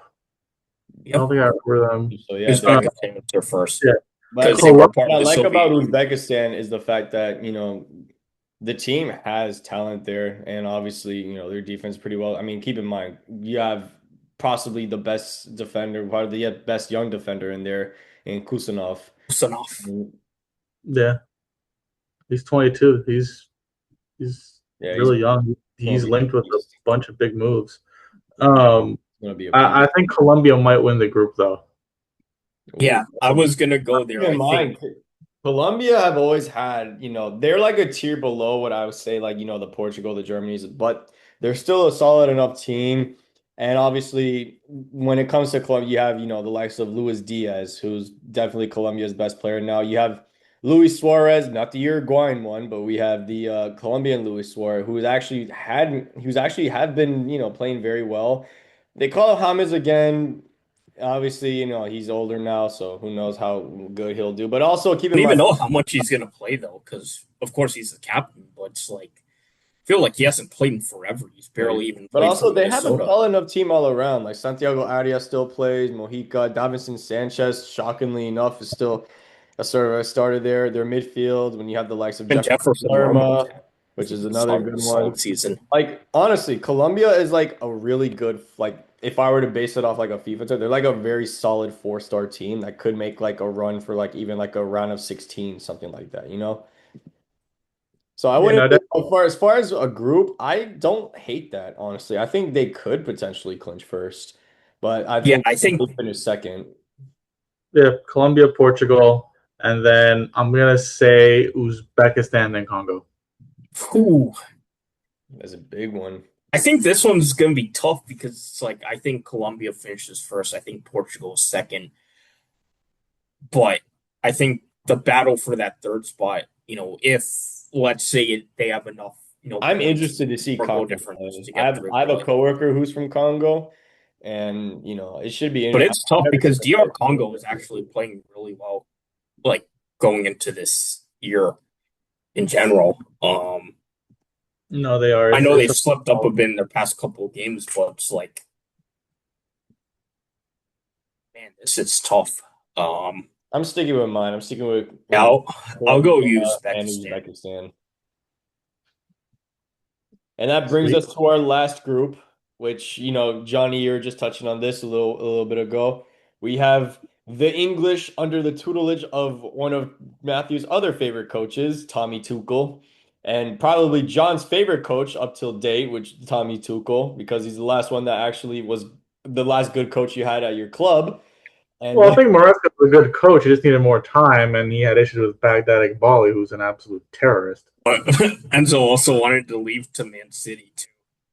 I Yep. don't think I remember them. So yeah, definitely. Uzbekistan was their first Yeah, But I because they think were Colombia. part what of I the like about Soviet Union. Uzbekistan is the fact that, the team has talent there, and obviously, their defense pretty well. I mean, keep in mind, you have possibly the best defender, probably the best young defender in there in Kusanov. Kusanov. Yeah, he's 22. He's Yeah, he's really young. gonna He's be a linked with a beast. bunch of big moves. Yeah, Um, he's gonna be a beast. I think Colombia might win the group though. Ooh, Yeah, I was gonna go keep there. in I think mind, Colombia have always had, they're like a tier below what I would say, like, the Portugal, the Germanys, but they're still a solid enough team. And obviously, when it comes to Colombia, you have, the likes of Luis Diaz, who's definitely Colombia's best player now. You have Luis Suarez, not the Uruguayan one, but we have the Colombian Luis Suarez, he was actually had been, playing very well. They call him James again. Obviously, he's older now, so who knows how good he'll do. But also keep I in don't even mind, know how much he's gonna play though, because of course he's the captain, but it's like I feel like he hasn't played in forever. He's barely even but played for also they have a Minnesota. solid enough team all around. Like Santiago Arias still plays, Mojica, Davinson Sanchez, shockingly enough, is still. a sort of started there. Their midfield when you have the likes of And Jefferson Jefferson Lerma, Lerma, which is another good solid one. season. Like honestly, Colombia is like a really good like if I were to base it off like a FIFA team, they're like a very solid four-star team that could make like a run for like even like a round of 16, something like that, you know? So I Yeah, wouldn't no, as far as a group, I don't hate that, honestly. I think they could potentially clinch first, but I Yeah, think I think. they finish second. yeah, Colombia, Portugal, and then I'm gonna say Uzbekistan and Congo. Whew, That's a big one. I think this one's going to be tough because it's like I think Colombia finishes first. I think Portugal is second, but I think the battle for that third spot, if let's say they have enough, I'm points interested to see or goal Congo difference play. to I get have through. I have a coworker who's from Congo, and it should be. But I've it's tough never because seen DR a Congo is actually playing really well, like going into this year in general. No, they are. I know It's they've a slipped up a bit in their past couple of games, but it's like, man, this is tough. Um, I'm sticking with mine. I'm sticking with I'll I'll Colombia go use and Uzbekistan. Uzbekistan. And that brings sweet. us to our last group, which, Johnny, you were just touching on this a little bit ago. We have the English under the tutelage of one of Matthew's other favorite coaches, Tommy Tuchel, and probably John's favorite coach up till date, which Tommy Tuchel, because he's the last one that actually was the last good coach you had at your club. Well, I And think Maresca was a good coach. He just needed more time, and he had issues with Baghdad Iqbali, who's an absolute terrorist. But Enzo also wanted to leave to Man City to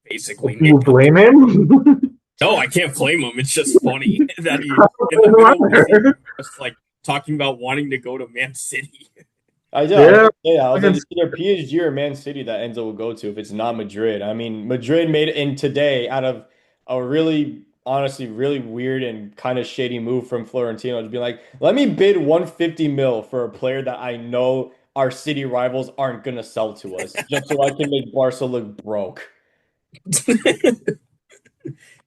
basically Do you make up. blame him? No, I can't blame him. It's just funny that he, in the Doesn't middle of the season, matter. just like talking about wanting to go to Man City. I did. I was Yeah, gonna say that. I was like, against it's either PSG or Man City that Enzo will go to if it's not Madrid. I mean, Madrid made it in today out of a really, honestly, really weird and kind of shady move from Florentino to be like, let me bid 150 mil for a player that I know our city rivals aren't gonna sell to us, just so I can make Barca look broke.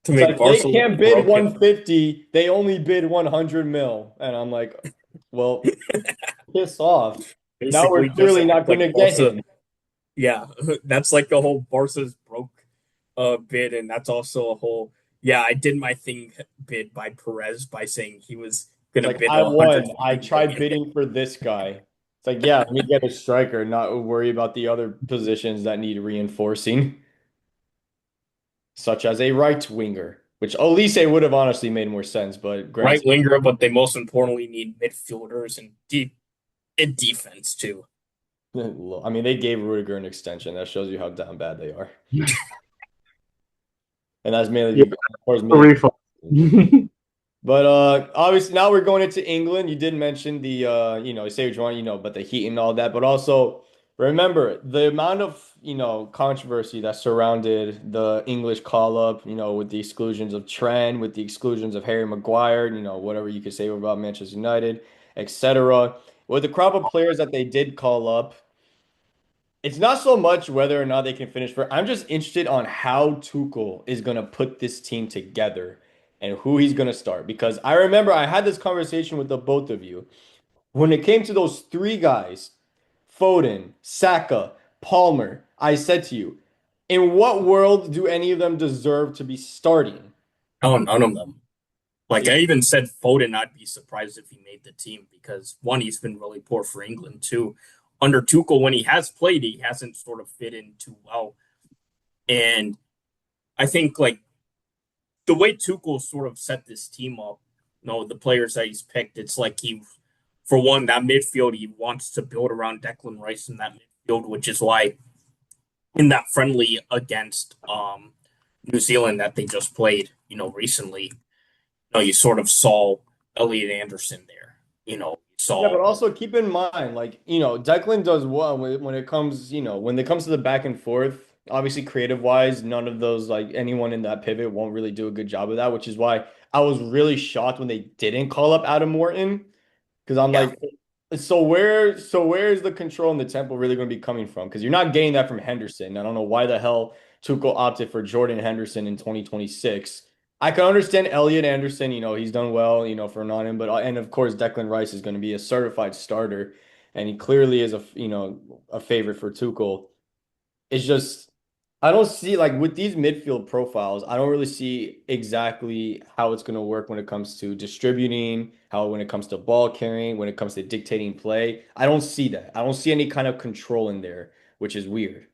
To It's make like they Barca look can't bid broken. 150, they only bid 100 mil. And I'm like, well, piss off. Now we're Basically, just clearly not like gonna get Barca. him. Yeah, that's like the whole Barca's broke bid, and that's also a whole yeah. I did my thing bid by Perez by saying he was It's gonna like bid I won. I 150 tried million. bidding for this guy. It's like, yeah, let me get a striker, not worry about the other positions that need reinforcing, such as a right winger, which Olise would have honestly made more sense, but Right granted, winger, but they most importantly need midfielders and deep in defense too. I mean, they gave Rudiger an extension. That shows you how down bad they are. And that's yeah, mainly, of course, a mainly. refund. But obviously now we're going into England. You did mention the say what you want, but the heat and all that. But also remember the amount of, controversy that surrounded the English call up, with the exclusions of Trent, with the exclusions of Harry Maguire, whatever you could say about Manchester United, etc. With the crop of players that they did call up, it's not so much whether or not they can finish first. I'm just interested on how Tuchel is going to put this team together and who he's going to start. Because I remember I had this conversation with the both of you. When it came to those three guys, Foden, Saka, Palmer, I said to you, in what world do any of them deserve to be starting? No, none of them. Like See, I even said, Foden, I'd be surprised if he made the team because one, he's been really poor for England. Two, under Tuchel, when he has played, he hasn't sort of fit in too well. And I think like the way Tuchel sort of set this team up, the players that he's picked, it's like for one, that midfield, he wants to build around Declan Rice in that midfield, which is why in that friendly against New Zealand that they just played, recently, you sort of saw Elliot Anderson there. You yeah, saw but also keep in mind, like, Declan does well when it comes, when it comes to the back and forth. Obviously, creative wise, none of those, like, anyone in that pivot won't really do a good job of that, which is why I was really shocked when they didn't call up Adam Morton. Because I'm yeah, like, so where is the control and the tempo really going to be coming from? Because you're not getting that from Henderson. I don't know why the hell Tuchel opted for Jordan Henderson in 2026 I can understand Elliot Anderson, he's done well, for a non-in, but and of course Declan Rice is going to be a certified starter, and he clearly is a favorite for Tuchel. It's just I don't see like with these midfield profiles, I don't really see exactly how it's going to work when it comes to distributing, how when it comes to ball carrying, when it comes to dictating play. I don't see that. I don't see any kind of control in there, which is weird.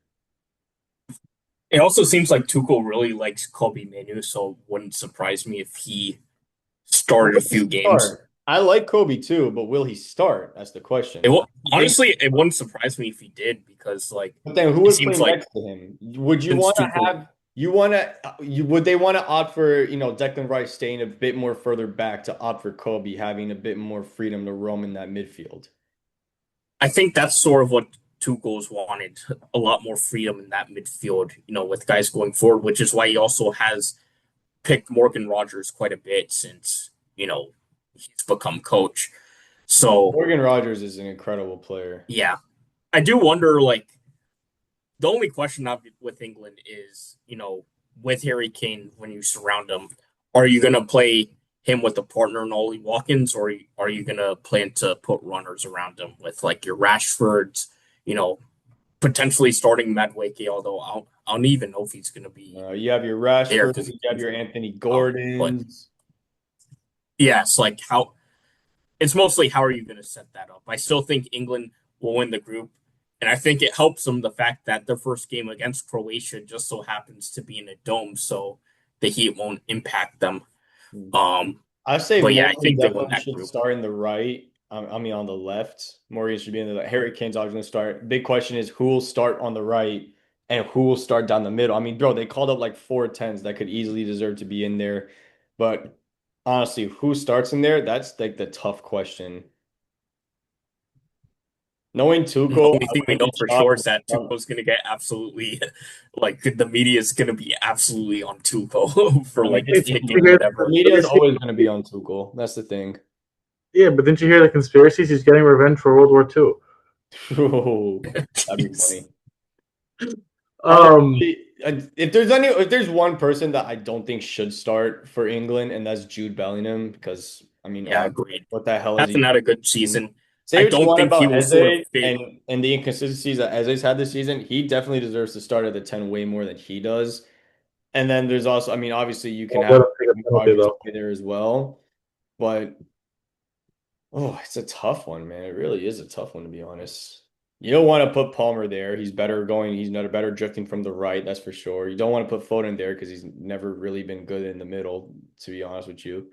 It also seems like Tuchel really likes Kobe Manu, so it wouldn't surprise me if he Will started a he few games. start? I like Kobe too, but will he start? That's the It question. will I think, honestly, it wouldn't surprise me if he did because like but then who it would seems play like next to him? Would you since want to Tuchel, have you want to you would they want to opt for, Declan Rice staying a bit more further back to opt for Kobe having a bit more freedom to roam in that midfield? I think that's sort of what Tuchel's wanted, a lot more freedom in that midfield, with guys going forward, which is why he also has picked Morgan Rogers quite a bit since, he's become coach. So Morgan Rogers is an incredible player. yeah, I do wonder like the only question I've with England is, with Harry Kane, when you surround him, are you going to play him with a partner in Ollie Watkins, or are you going to plan to put runners around him with like your Rashfords, you know, potentially starting Madueke, although I don't even know if he's going to be You have your there Rashford, because you he's have your injured. Anthony But Gordons. yeah, it's mostly how are you going to set that up? I still think England will win the group. And I think it helps them the fact that their first game against Croatia just so happens to be in a dome, so the heat won't impact them. Um, I say but yeah, I Morgan think they win definitely that should group. start in the right. I mean, on the left. Morgan should be in the Harry Kane's always going to start. Big question is who will start on the right and who will start down the middle. I mean, bro, they called up like four tens that could easily deserve to be in there. But honestly, who starts in there? That's like the tough question. Knowing The Tuchel, only I thing we wouldn't know be for sure is shocked. that Tuchel's going to get absolutely, like, the media is going to be absolutely on Tuchel for, I mean, like, Hey, did picking you hear the whatever. media is the always going to be on Tuchel. That's the thing. Yeah, but didn't you hear the conspiracies? He's getting revenge for World War II. Oh, that'd be Jeez. funny. Um, Honestly, if there's one person that I don't think should start for England, and that's Jude Bellingham, because I mean, Yeah, agreed. what the hell is he Hasn't had a good doing? season. Say I what you don't want think he about will sort of Eze fit. and the inconsistencies that Eze's had this season, he definitely deserves to start at the 10 way more than he does. And then there's also, I mean, obviously you can I'll have let him take a penalty Rogers though. play there as well, but oh, it's a tough one, man. It really is a tough one to be honest. You don't want to put Palmer there. He's not a better drifting from the right, that's for sure. You don't want to put Foden there because he's never really been good in the middle, to be honest with you.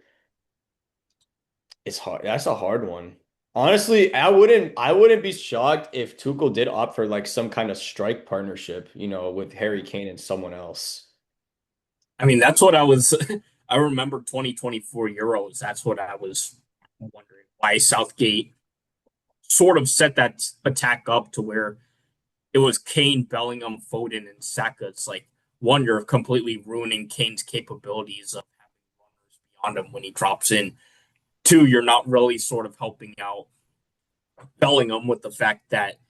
It's hard. That's a hard one. Honestly, I wouldn't be shocked if Tuchel did opt for like some kind of strike partnership, with Harry Kane and someone else. I mean, that's what I was. I remember 2024 Euros. That's what I was wondering why Southgate sort of set that attack up to where it was Kane, Bellingham, Foden, and Saka. It's like one, you're completely ruining Kane's capabilities of having runners beyond him when he drops in. Two, you're not really sort of helping out Bellingham with the fact that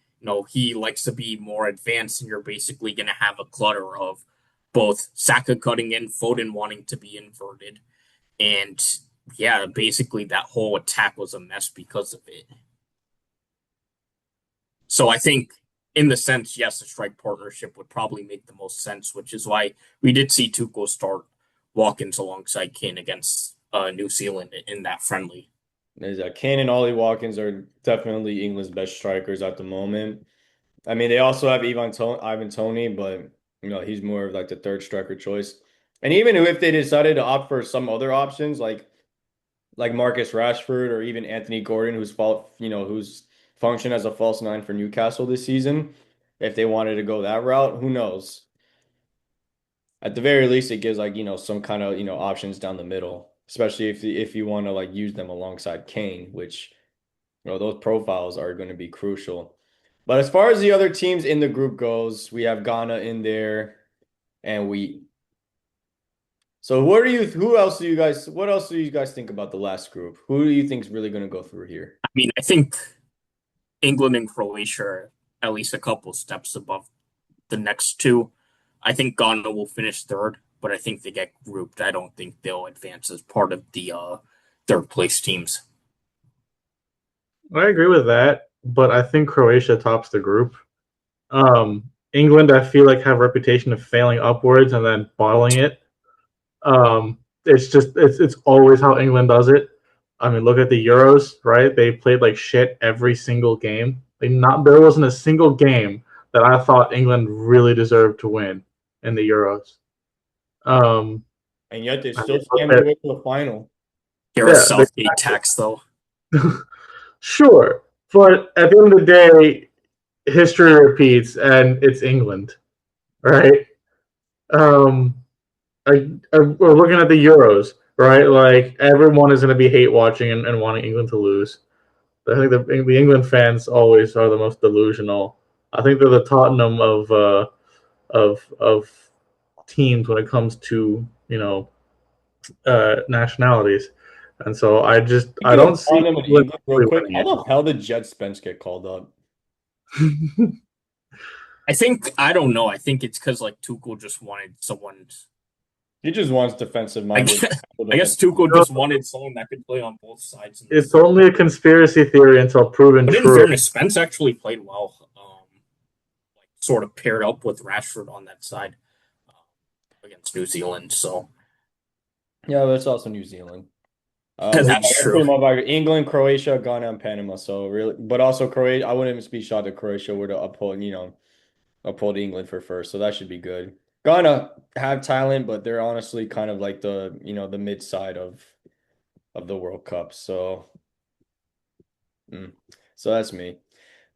he likes to be more advanced, and you're basically going to have a clutter of both Saka cutting in, Foden wanting to be inverted, and yeah, basically that whole attack was a mess because of it. So I think, in the sense, yes, a strike partnership would probably make the most sense, which is why we did see Tuchel start Watkins alongside Kane against New Zealand in that friendly. Is that Kane and Ollie Watkins are definitely England's best strikers at the moment. I mean, they also have Ivan Toney, but he's more of like the third striker choice. And even if they decided to opt for some other options, like Marcus Rashford or even Anthony Gordon, who's functioned as a false nine for Newcastle this season, if they wanted to go that route, who knows? At the very least, it gives like some kind of options down the middle, especially if you want to like use them alongside Kane, which those profiles are going to be crucial. But as far as the other teams in the group goes, we have Ghana in there, and we. So what else do you guys think about the last group? Who do you think is really going to go through here? I mean, I think England and Croatia are at least a couple steps above the next two. I think Ghana will finish third. but I think they get grouped. I don't think they'll advance as part of the third place teams. I agree with that, but I think Croatia tops the group. England, I feel like have a reputation of failing upwards and then bottling it. It's just it's always how England does it. I mean, look at the Euros, right? They played like shit every single game. Like not there wasn't a single game that I thought England really deserved to win in the Euros. Um, And yet they I still mean, look scammed their at way to the final. Gareth yeah, Southgate tax though. sure, but at the end of the day, history repeats, and it's England, right? Um, we're looking at the Euros, right? Like everyone is going to be hate watching and wanting England to lose. I think the England fans always are the most delusional. I think they're the Tottenham of teams when it comes to nationalities, and so I Speaking of don't see Tottenham and England England, real really quick, winning how it. the hell did Jed Spence get called up? I think I don't know. I think it's because like Tuchel just wanted someone. He just wants defensive I minded. guess, I guess Tuchel just wanted someone that could play on both sides. It's only a conspiracy theory until proven But in true. fairness, Spence actually played well. Like sort of paired up with Rashford on that side against New Zealand. So Yeah, but it's also New Zealand. But yeah, that's let's true. put them up like England, Croatia, Ghana, and Panama. So really, but also Croatia. I wouldn't even be shocked if Croatia were to uphold England for first. So that should be good. Ghana have talent, but they're honestly kind of like the mid side of the World Cup. So, mm. So that's me.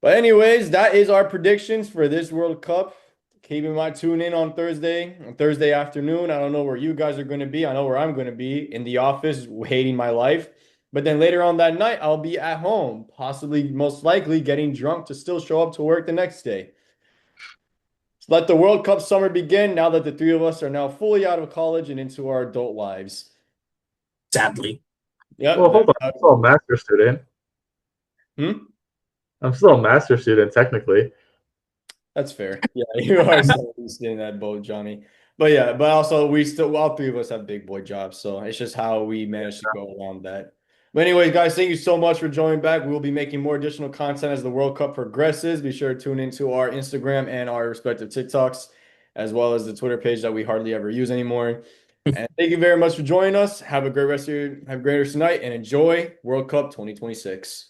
But anyways, that is our predictions for this World Cup. Keep in mind, tune in on Thursday afternoon. I don't know where you guys are going to be. I know where I'm going to be in the office, hating my life. But then later on that night, I'll be at home, possibly, most likely, getting drunk to still show up to work the next day. So let the World Cup summer begin now that the three of us are now fully out of college and into our adult lives. Sadly, Well, Yep. hold on. I'm still a master student. Hmm? I'm still a master student technically. That's fair. Yeah, you are still in that boat, Johnny. But yeah, but also we still all three of us have big boy jobs, so it's just how we managed to go around that. But anyways, guys, thank you so much for joining back. We'll be making more additional content as the World Cup progresses. Be sure to tune into our Instagram and our respective TikToks, as well as the Twitter page that we hardly ever use anymore. And thank you very much for joining us. Have a great rest of your have a great rest of the night and enjoy World Cup 2026.